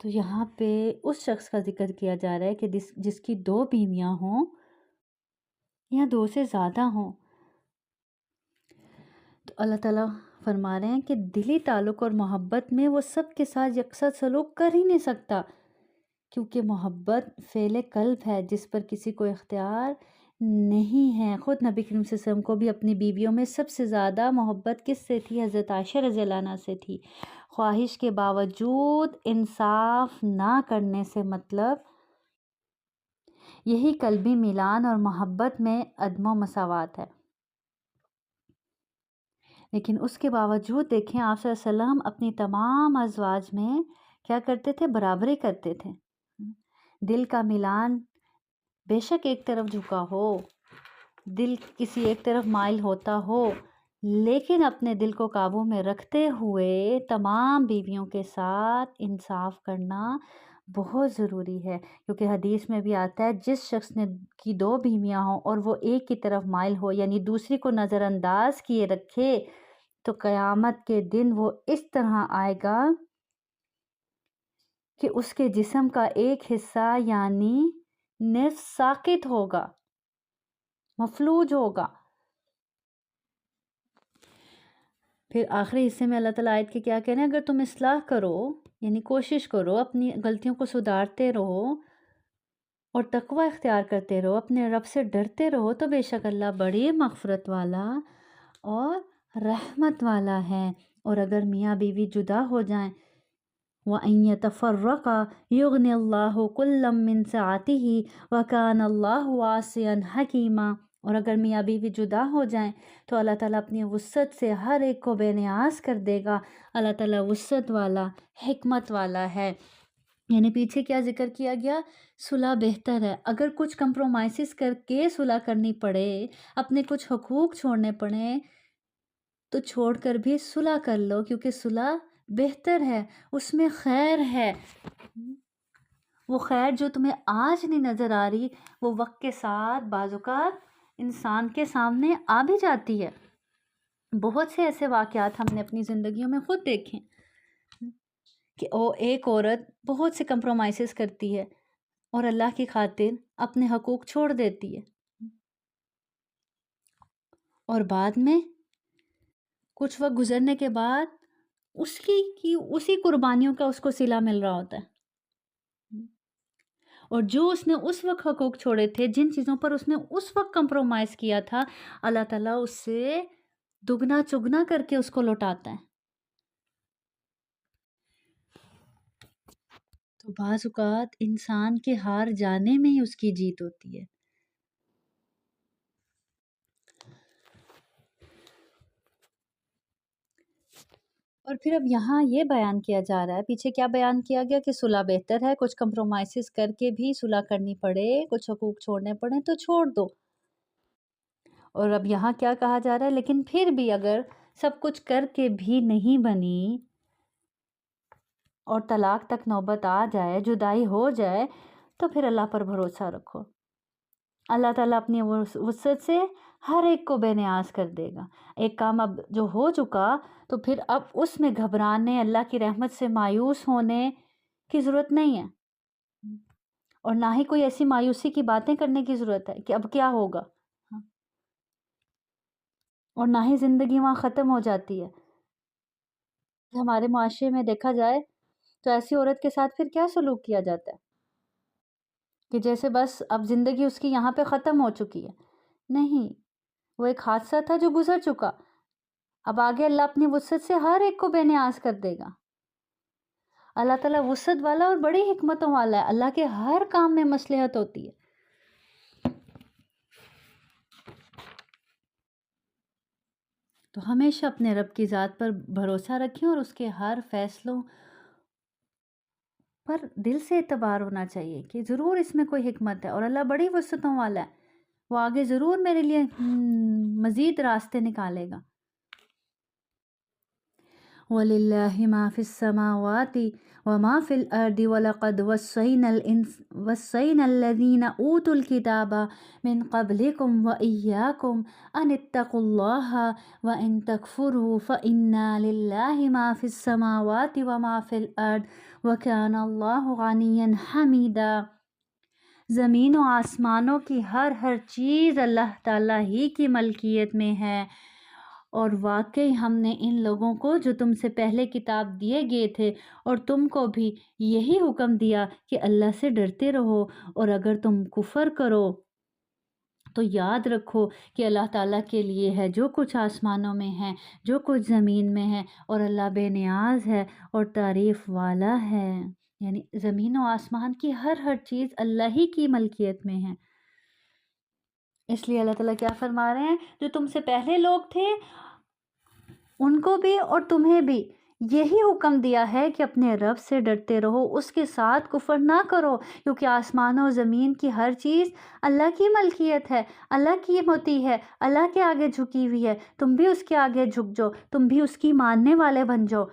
تو یہاں پہ اس شخص کا ذکر کیا جا رہا ہے کہ جس کی 2 بیویاں ہوں یا 2 سے زیادہ ہوں، تو اللہ تعالیٰ فرما رہے ہیں کہ دلی تعلق اور محبت میں وہ سب کے ساتھ یکساں سلوک کر ہی نہیں سکتا، کیونکہ محبت فعل قلب ہے جس پر کسی کو اختیار نہیں ہے۔ خود نبی کریم صلی اللہ علیہ وسلم کو بھی اپنی بیویوں میں سب سے زیادہ محبت کس سے تھی؟ حضرت عائشہ رضی اللہ عنہ سے تھی۔ خواہش کے باوجود انصاف نہ کرنے سے مطلب یہی قلبی میلان اور محبت میں عدم و مساوات ہے۔ لیکن اس کے باوجود دیکھیں آپ صلی اللہ علیہ وسلم اپنی تمام ازواج میں کیا کرتے تھے؟ برابری کرتے تھے۔ دل کا ملان بے شک ایک طرف جھکا ہو، دل کسی ایک طرف مائل ہوتا ہو، لیکن اپنے دل کو قابو میں رکھتے ہوئے تمام بیویوں کے ساتھ انصاف کرنا بہت ضروری ہے، کیونکہ حدیث میں بھی آتا ہے جس شخص نے کی 2 بیویاں ہوں اور وہ ایک کی طرف مائل ہو، یعنی دوسری کو نظر انداز کیے رکھے، تو قیامت کے دن وہ اس طرح آئے گا کہ اس کے جسم کا ایک حصہ یعنی نصف ساقط ہوگا، مفلوج ہوگا۔ پھر آخری حصے میں اللہ تعالیٰ آیت کے کیا کہہ رہے ہیں؟ اگر تم اصلاح کرو، یعنی کوشش کرو، اپنی غلطیوں کو سدھارتے رہو اور تقوی اختیار کرتے رہو، اپنے رب سے ڈرتے رہو، تو بے شک اللہ بڑی مغفرت والا اور رحمت والا ہے۔ اور اگر میاں بیوی جدا ہو جائیں، وَأَن يَتَفَرَّقَا يُغْنِ اللَّهُ كُلًّا مِّن سَعَتِهِ وَكَانَ اللَّهُ وَاسِعًا حَكِيمًا، اور اگر میاں بیوی جدا ہو جائیں تو اللہ تعالیٰ اپنی وسعت سے ہر ایک کو بے نیاز کر دے گا۔ اللہ تعالیٰ وسعت والا، حکمت والا ہے۔ یعنی پیچھے کیا ذکر کیا گیا؟ صلح بہتر ہے۔ اگر کچھ کمپرومائزز کر کے صلح کرنی پڑے، اپنے کچھ حقوق چھوڑنے پڑیں، تو چھوڑ کر بھی صلح کر لو، کیونکہ صلح بہتر ہے، اس میں خیر ہے۔ وہ خیر جو تمہیں آج نہیں نظر آ رہی، وہ وقت کے ساتھ بعض اوقات انسان کے سامنے آ بھی جاتی ہے۔ بہت سے ایسے واقعات ہم نے اپنی زندگیوں میں خود دیکھے کہ ایک عورت بہت سے کمپرومائزز کرتی ہے اور اللہ کی خاطر اپنے حقوق چھوڑ دیتی ہے، اور بعد میں کچھ وقت گزرنے کے بعد اسی قربانیوں کا اس کو صلہ مل رہا ہوتا ہے، اور جو اس نے اس وقت حقوق چھوڑے تھے، جن چیزوں پر اس نے اس وقت کمپرومائز کیا تھا، اللہ تعالیٰ اس سے دگنا چگنا کر کے اس کو لوٹاتا ہے۔ تو بعض اوقات انسان کے ہار جانے میں ہی اس کی جیت ہوتی ہے۔ اور پھر اب یہاں یہ بیان کیا جا رہا ہے، پیچھے کیا بیان کیا گیا کہ صلح بہتر ہے، کچھ کمپرومائزز کر کے بھی صلح کرنی پڑے، کچھ حقوق چھوڑنے پڑیں تو چھوڑ دو۔ اور اب یہاں کیا کہا جا رہا ہے؟ لیکن پھر بھی اگر سب کچھ کر کے بھی نہیں بنی اور طلاق تک نوبت آ جائے، جدائی ہو جائے، تو پھر اللہ پر بھروسہ رکھو۔ اللہ تعالیٰ اپنی وسعت سے ہر ایک کو بے نیاز کر دے گا۔ ایک کام اب جو ہو چکا، تو پھر اب اس میں گھبرانے، اللہ کی رحمت سے مایوس ہونے کی ضرورت نہیں ہے، اور نہ ہی کوئی ایسی مایوسی کی باتیں کرنے کی ضرورت ہے کہ اب کیا ہوگا، اور نہ ہی زندگی وہاں ختم ہو جاتی ہے۔ ہمارے معاشرے میں دیکھا جائے تو ایسی عورت کے ساتھ پھر کیا سلوک کیا جاتا ہے کہ جیسے بس اب زندگی اس کی یہاں پہ ختم ہو چکی ہے۔ نہیں، وہ ایک حادثہ تھا جو گزر چکا، اب آگے اللہ اپنی وسعت سے ہر ایک کو بے نیاز کر دے گا۔ اللہ تعالیٰ وسعت والا اور بڑی حکمتوں والا ہے، اللہ کے ہر کام میں مصلحت ہوتی ہے۔ تو ہمیشہ اپنے رب کی ذات پر بھروسہ رکھیں اور اس کے ہر فیصلوں پر دل سے اعتبار ہونا چاہیے کہ ضرور اس میں کوئی حکمت ہے، اور اللہ بڑی وسعتوں والا ہے، وہ آگے ضرور میرے لیے مزید راستے نکالے گا۔ وَلِلَّهِ مَا فِي السَّمَاوَاتِ وَمَا فِي الْأَرْضِ وَلَقَدْ وَصَّيْنَا الَّذِينَ أُوتُوا الْكِتَابَ مِنْ قَبْلِكُمْ وَإِيَّاكُمْ أَنِ اتَّقُوا اللَّهَ وَإِنْ تَكْفُرُوا فَإِنَّ لِلَّهِ مَا فِي السَّمَاوَاتِ وَمَا فِي الْأَرْضِ وَكَانَ اللَّهُ غَنِيًّا حَمِيدًا۔ زمین و آسمانوں کی ہر چیز اللہ تعالیٰ ہی کی ملکیت میں ہے، اور واقعی ہم نے ان لوگوں کو جو تم سے پہلے کتاب دیے گئے تھے اور تم کو بھی یہی حکم دیا کہ اللہ سے ڈرتے رہو، اور اگر تم کفر کرو تو یاد رکھو کہ اللہ تعالیٰ کے لیے ہے جو کچھ آسمانوں میں ہے، جو کچھ زمین میں ہے، اور اللہ بے نیاز ہے اور تعریف والا ہے۔ یعنی زمین و آسمان کی ہر چیز اللہ ہی کی ملکیت میں ہے۔ اس لیے اللہ تعالیٰ کیا فرما رہے ہیں؟ جو تم سے پہلے لوگ تھے ان کو بھی اور تمہیں بھی یہی حکم دیا ہے کہ اپنے رب سے ڈرتے رہو، اس کے ساتھ کفر نہ کرو، کیونکہ آسمانوں و زمین کی ہر چیز اللہ کی ملکیت ہے، اللہ کی متی ہے، اللہ کے آگے جھکی ہوئی ہے۔ تم بھی اس کے آگے جھک جاؤ، تم بھی اس کی ماننے والے بن جاؤ،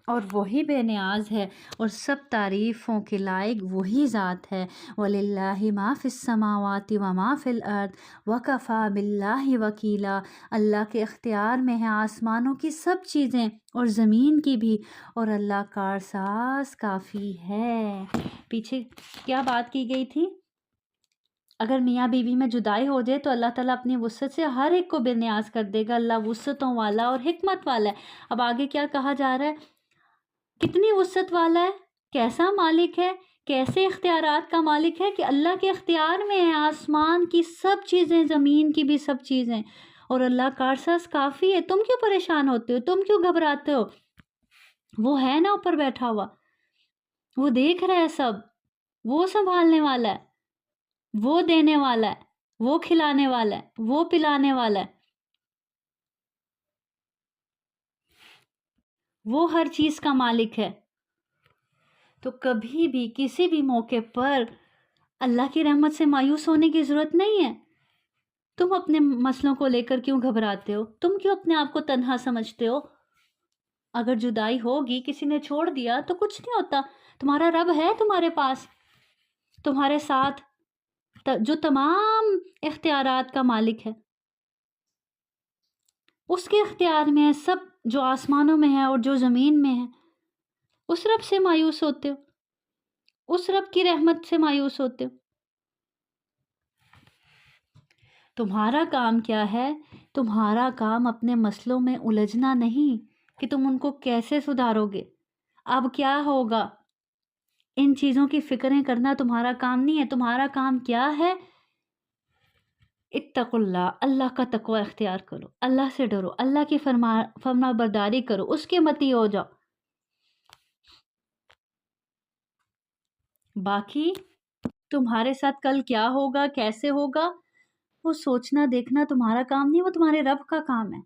اور وہی بے نیاز ہے اور سب تعریفوں کے لائق وہی ذات ہے۔ وَلِلَّهِ مَا فِي السَّمَاوَاتِ وَمَا فِي الْأَرْضِ وَكَفَى بِاللَّهِ وَكِيلًا۔ اللہ کے اختیار میں ہیں آسمانوں کی سب چیزیں اور زمین کی بھی، اور اللہ کارساز کافی ہے۔ پیچھے کیا بات کی گئی تھی؟ اگر میاں بیوی میں جدائی ہو جائے تو اللہ تعالیٰ اپنی وسعت سے ہر ایک کو بے نیاز کر دے گا۔ اللہ وسعتوں والا اور حکمت والا ہے۔ اب آگے کیا کہا جا رہا ہے؟ کتنی وسعت والا ہے، کیسا مالک ہے، کیسے اختیارات کا مالک ہے کہ اللہ کے اختیار میں ہے آسمان کی سب چیزیں، زمین کی بھی سب چیزیں، اور اللہ کارساز کافی ہے۔ تم کیوں پریشان ہوتے ہو؟ تم کیوں گھبراتے ہو؟ وہ ہے نا اوپر بیٹھا ہوا، وہ دیکھ رہا ہے سب، وہ سنبھالنے والا ہے، وہ دینے والا ہے، وہ کھلانے والا ہے، وہ پلانے والا ہے، وہ ہر چیز کا مالک ہے۔ تو کبھی بھی کسی بھی موقع پر اللہ کی رحمت سے مایوس ہونے کی ضرورت نہیں ہے۔ تم اپنے مسئلوں کو لے کر کیوں گھبراتے ہو؟ تم کیوں اپنے آپ کو تنہا سمجھتے ہو؟ اگر جدائی ہوگی، کسی نے چھوڑ دیا تو کچھ نہیں ہوتا، تمہارا رب ہے تمہارے پاس، تمہارے ساتھ، جو تمام اختیارات کا مالک ہے، اس کے اختیار میں ہے سب، جو آسمانوں میں ہے اور جو زمین میں ہے۔ اس رب سے مایوس ہوتے ہو، اس رب کی رحمت سے مایوس ہوتے ہو۔ تمہارا کام کیا ہے؟ تمہارا کام اپنے مسئلوں میں الجھنا نہیں کہ تم ان کو کیسے سدھارو گے، اب کیا ہوگا، ان چیزوں کی فکریں کرنا تمہارا کام نہیں ہے۔ تمہارا کام کیا ہے؟ اتقوا اللہ، اللہ کا تقوی اختیار کرو، اللہ سے ڈرو، اللہ کی فرما برداری کرو، اس کے متی ہو جاؤ۔ باقی تمہارے ساتھ کل کیا ہوگا، کیسے ہوگا، وہ سوچنا دیکھنا تمہارا کام نہیں، وہ تمہارے رب کا کام ہے۔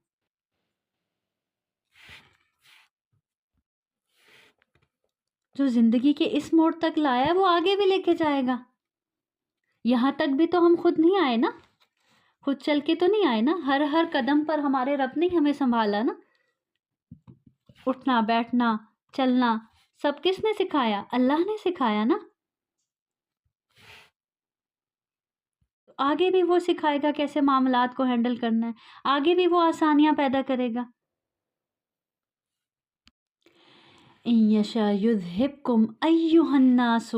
جو زندگی کے اس موڑ تک لایا ہے وہ آگے بھی لے کے جائے گا۔ یہاں تک بھی تو ہم خود نہیں آئے نا، خود چل کے تو نہیں آئے نا، ہر قدم پر ہمارے رب نے ہمیں سنبھالا نا۔ اٹھنا بیٹھنا چلنا سب کس نے سکھایا؟ اللہ نے سکھایا نا۔ آگے بھی وہ سکھائے گا کیسے معاملات کو ہینڈل کرنا ہے، آگے بھی وہ آسانیاں پیدا کرے گا۔ ان یشاء یذہبکم ایھا الناس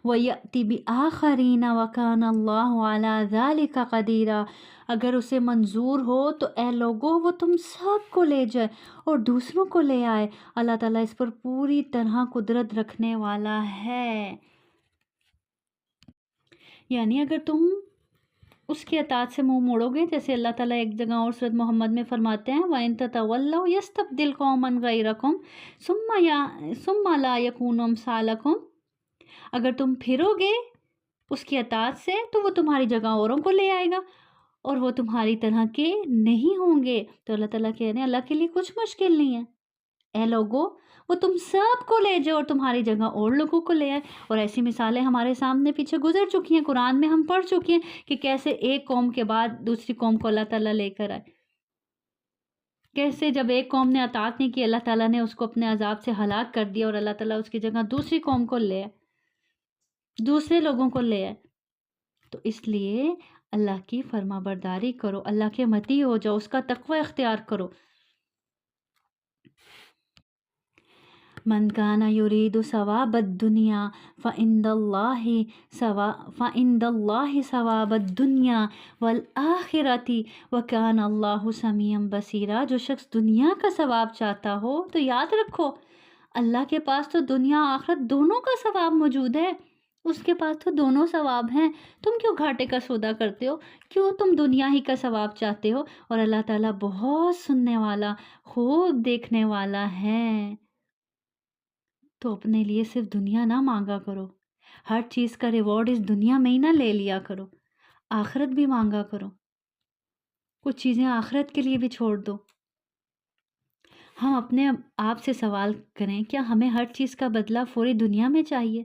ویأتی بآخرین وکان اللہ علی ذلک قدیرا۔ اگر اسے منظور ہو تو اے لوگو وہ تم سب کو لے جائے اور دوسروں کو لے آئے۔ اللہ تعالیٰ اس پر پوری طرح قدرت رکھنے والا ہے۔ یعنی اگر تم اس کی اطاعت سے منہ موڑو گے، جیسے اللہ تعالیٰ ایک جگہ اور سورۃ محمد میں فرماتے ہیں وَإِن تَتَوَلَّوْا يَسْتَبْدِلْ قَوْمًا غَيْرَكُمْ ثُمَّ لَا يَكُونُوا أَمْثَالَكُمْ۔ اگر تم پھرو گے اس کی اطاعت سے تو وہ تمہاری جگہ اوروں کو لے آئے گا اور وہ تمہاری طرح کے نہیں ہوں گے۔ تو اللہ تعالیٰ کہہ رہے ہیں اللہ کے لیے کچھ مشکل نہیں ہے، اے لوگو وہ تم سب کو لے جائے اور تمہاری جگہ اور لوگوں کو لے آئے۔ اور ایسی مثالیں ہمارے سامنے پیچھے گزر چکی ہیں، قرآن میں ہم پڑھ چکے ہیں کہ کیسے ایک قوم کے بعد دوسری قوم کو اللہ تعالیٰ لے کر آئے، کیسے جب ایک قوم نے اطاعت نہیں کی اللہ تعالیٰ نے اس کو اپنے عذاب سے ہلاک کر دیا اور اللہ تعالیٰ اس کی جگہ دوسری قوم کو لے آئے، دوسرے لوگوں کو لے آئے۔ تو اس لیے اللہ کی فرما برداری کرو، اللہ کے متی ہو جاؤ، اس کا تقوی اختیار کرو۔ من کان یرید ثواب الدنیا فعند اللہ ثواب الدنیا والآخرۃ وکان اللہ سمیعا بصیرا۔ جو شخص دنیا کا ثواب چاہتا ہو تو یاد رکھو اللہ کے پاس تو دنیا آخرت دونوں کا ثواب موجود ہے، اس کے پاس تو دونوں ثواب ہیں۔ تم کیوں گھاٹے کا سودا کرتے ہو؟ کیوں تم دنیا ہی کا ثواب چاہتے ہو؟ اور اللہ تعالیٰ بہت سننے والا، خوب دیکھنے والا ہے۔ تو اپنے لیے صرف دنیا نہ مانگا کرو، ہر چیز کا ریوارڈ اس دنیا میں ہی نہ لے لیا کرو، آخرت بھی مانگا کرو۔ کچھ چیزیں آخرت کے لیے بھی چھوڑ دو۔ ہم اپنے آپ سے سوال کریں، کیا ہمیں ہر چیز کا بدلہ فوری دنیا میں چاہیے؟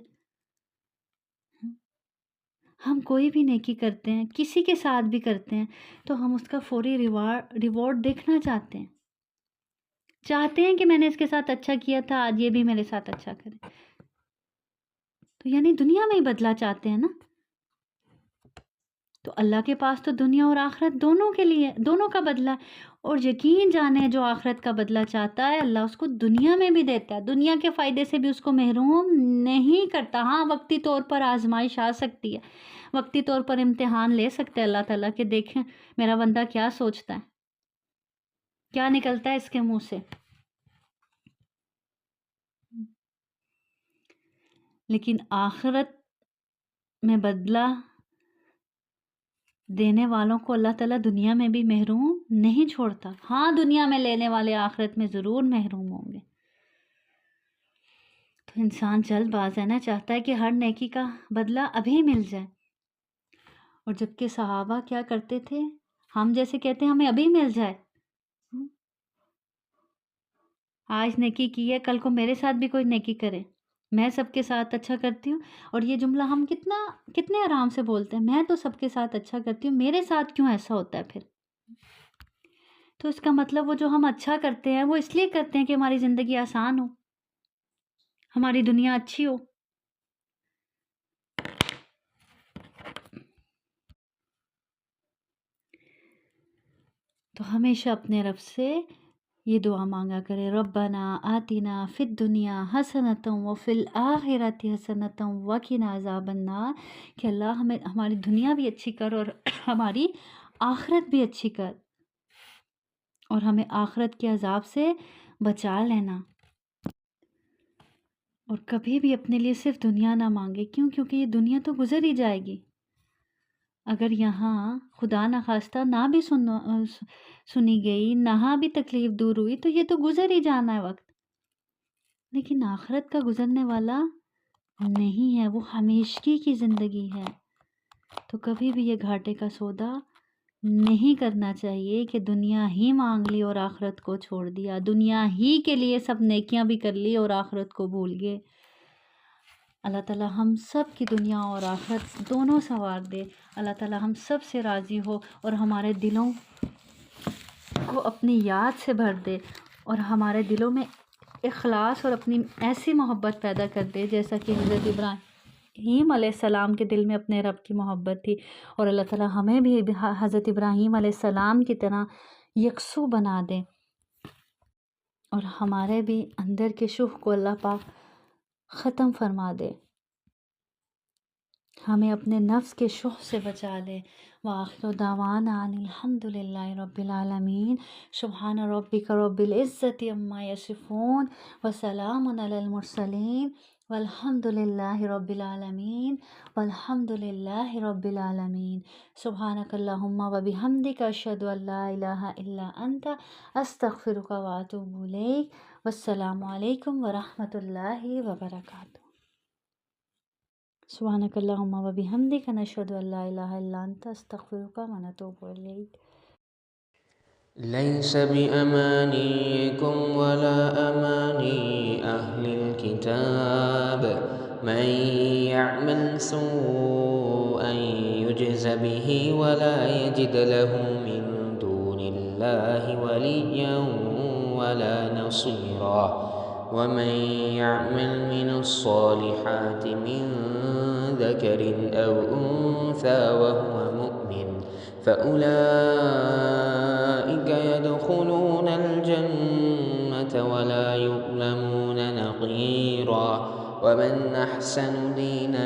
ہم کوئی بھی نیکی کرتے ہیں، کسی کے ساتھ بھی کرتے ہیں، تو ہم اس کا فوری ریوارڈ دیکھنا چاہتے ہیں کہ میں نے اس کے ساتھ اچھا کیا تھا، آج یہ بھی میرے ساتھ اچھا کرے۔ تو یعنی دنیا میں ہی بدلہ چاہتے ہیں نا؟ تو اللہ کے پاس تو دنیا اور آخرت دونوں کے لیے، دونوں کا بدلہ ہے، اور یقین جانے جو آخرت کا بدلہ چاہتا ہے اللہ اس کو دنیا میں بھی دیتا ہے، دنیا کے فائدے سے بھی اس کو محروم نہیں کرتا۔ ہاں وقتی طور پر آزمائش آ سکتی ہے، وقتی طور پر امتحان لے سکتے ہیں اللہ تعالیٰ کہ دیکھیں میرا بندہ کیا سوچتا ہے، کیا نکلتا ہے اس کے منہ سے۔ لیکن آخرت میں بدلہ دینے والوں کو اللہ تعالیٰ دنیا میں بھی محروم نہیں چھوڑتا۔ ہاں دنیا میں لینے والے آخرت میں ضرور محروم ہوں گے۔ تو انسان جلد باز ہے نا، چاہتا ہے کہ ہر نیکی کا بدلہ ابھی مل جائے، اور جبکہ صحابہ کیا کرتے تھے، ہم جیسے کہتے ہیں ہمیں ابھی مل جائے، آج نیکی کی ہے کل کو میرے ساتھ بھی کوئی نیکی کرے، میں سب کے ساتھ اچھا کرتی ہوں۔ اور یہ جملہ ہم کتنے آرام سے بولتے ہیں، میں تو سب کے ساتھ اچھا کرتی ہوں، میرے ساتھ کیوں ایسا ہوتا ہے پھر؟ تو اس کا مطلب وہ جو ہم اچھا کرتے ہیں وہ اس لیے کرتے ہیں کہ ہماری زندگی آسان ہو، ہماری دنیا اچھی ہو۔ تو ہمیشہ اپنے رب سے یہ دعا مانگا کرے، ربنا آتنا فی الدنیا حسنۃ وفی الآخرۃ حسنۃ وقنا عذاب النار، کہ اللہ ہمیں ہماری دنیا بھی اچھی کر اور ہماری آخرت بھی اچھی کر، اور ہمیں آخرت کے عذاب سے بچا لینا۔ اور کبھی بھی اپنے لیے صرف دنیا نہ مانگے، کیونکہ یہ دنیا تو گزر ہی جائے گی۔ اگر یہاں خدا نخواستہ نہ بھی سنی گئی، نہ بھی تکلیف دور ہوئی، تو یہ تو گزر ہی جانا ہے وقت۔ لیکن آخرت کا گزرنے والا نہیں ہے، وہ ہمیشگی کی زندگی ہے۔ تو کبھی بھی یہ گھاٹے کا سودا نہیں کرنا چاہیے کہ دنیا ہی مانگ لی اور آخرت کو چھوڑ دیا، دنیا ہی کے لیے سب نیکیاں بھی کر لی اور آخرت کو بھول گئے۔ اللہ تعالیٰ ہم سب کی دنیا اور آخرت دونوں سنوار دے، اللہ تعالیٰ ہم سب سے راضی ہو اور ہمارے دلوں کو اپنی یاد سے بھر دے، اور ہمارے دلوں میں اخلاص اور اپنی ایسی محبت پیدا کر دے جیسا کہ حضرت ابراہیم علیہ السلام کے دل میں اپنے رب کی محبت تھی، اور اللہ تعالیٰ ہمیں بھی حضرت ابراہیم علیہ السلام کی طرح یکسو بنا دے، اور ہمارے بھی اندر کے شوق کو اللہ پاک ختم فرما دے، ہمیں اپنے نفس کے شوق سے بچا لے۔ وآخر دعوانا ان الحمد للہ رب العالمین، سبحان ربک رب العزت عما یصفون، وسلام علی المرسلین، والحمد للہ رب العالمین، والحمد للہ رب العالمین۔ سبحانک اللہم وبحمدک، اشہد ان لا الہ الا انت، استغفرک واتوب الیک۔ والسلام علیکم ورحمۃ اللہ وبرکاتہ۔ سبحانک اللہم وبحمدک، نشہد ان لا الہ الا انت، استغفرک ونتوب الیک۔ ليس بأمانيكم ولا أماني أهل الكتاب من يعمل سوءا يجز به ولا يجد له من دون الله وليا ولا نصيرا ومن يعمل من الصالحات من ذكر أو أنثى وهو مؤمن فأولئك يدخلون الجنة ولا يظلمون نقيرا ومن أحسن دينا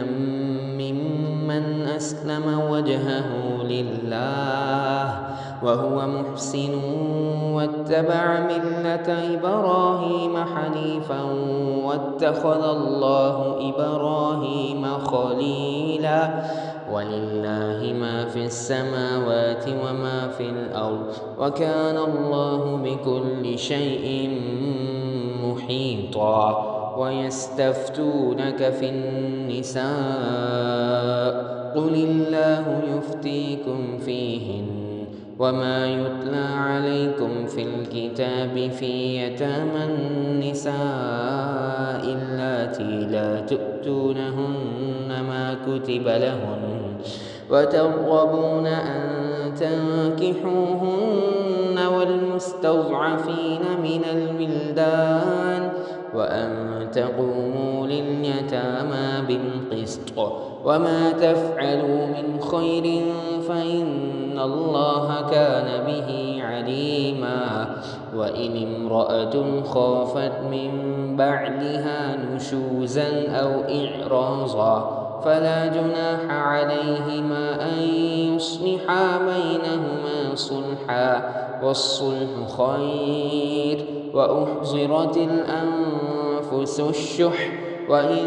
ممن أسلم وجهه لله وهو محسن واتبع ملة إبراهيم حنيفا واتخذ الله إبراهيم خليلا ولله ما في السماوات وما في الأرض وكان الله بكل شيء محيطا ويستفتونك في النساء قل الله يفتيكم فيهن وما يتلى عليكم في الكتاب في يتامى النساء اللاتي لا تؤتونهن ما كتب لهن وترغبون أن تنكحوهن والمستضعفين من الولدان وأن تقوموا لليتامى بالقسط وما تفعلوا من خير فإن الله كان به عليما وإن امرأة خافت من بعدها نشوزا أو إعراضا فلا جناح عليهما أن يصلحا بينهما صلحا والصلح خير وأحضرت الأنفس الشح وإن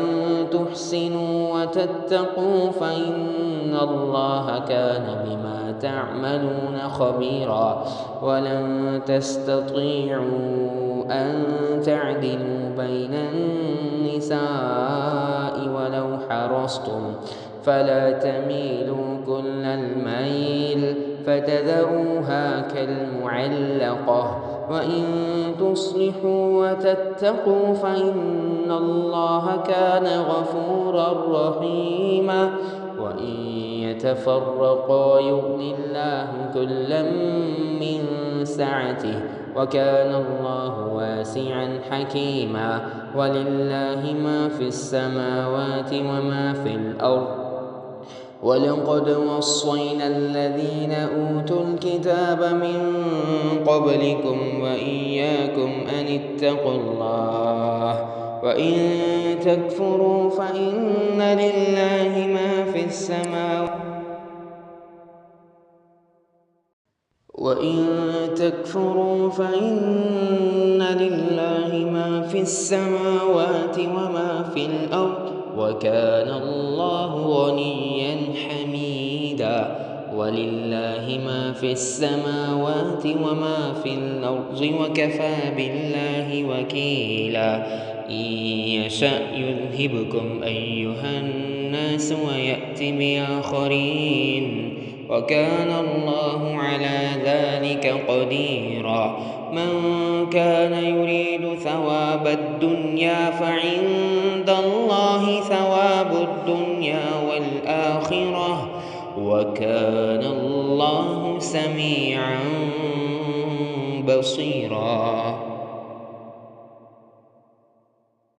تحسنوا وتتقوا فإن الله كان بما تعملون خبيرا ولن تستطيعوا أن تعدلوا بين النساء ولو حرصتم فلا تميلوا كل الميل فتذروها كالمعلقة وإن تصلحوا وتتقوا فإن الله كان غفورا رحيما وإن يتفرقا يغن الله كلا من سعته وكان الله واسعا حكيما ولله ما في السماوات وما في الأرض ولقد وصينا الذين أوتوا الكتاب من قبلكم وإياكم أن اتقوا الله وإن تكفروا فإن لله ما في السماوات وما في الأرض وكان الله غنيا حميدا ولله ما في السماوات وما في الأرض وكفى بالله وكيلا إن يشأ يذهبكم أيها الناس ويأتي بآخرين وكان الله على ذلك قديرا من كان يريد ثواب الدنيا فعند الله ثواب الدنيا والآخرة وكان الله سميعا بصيرا.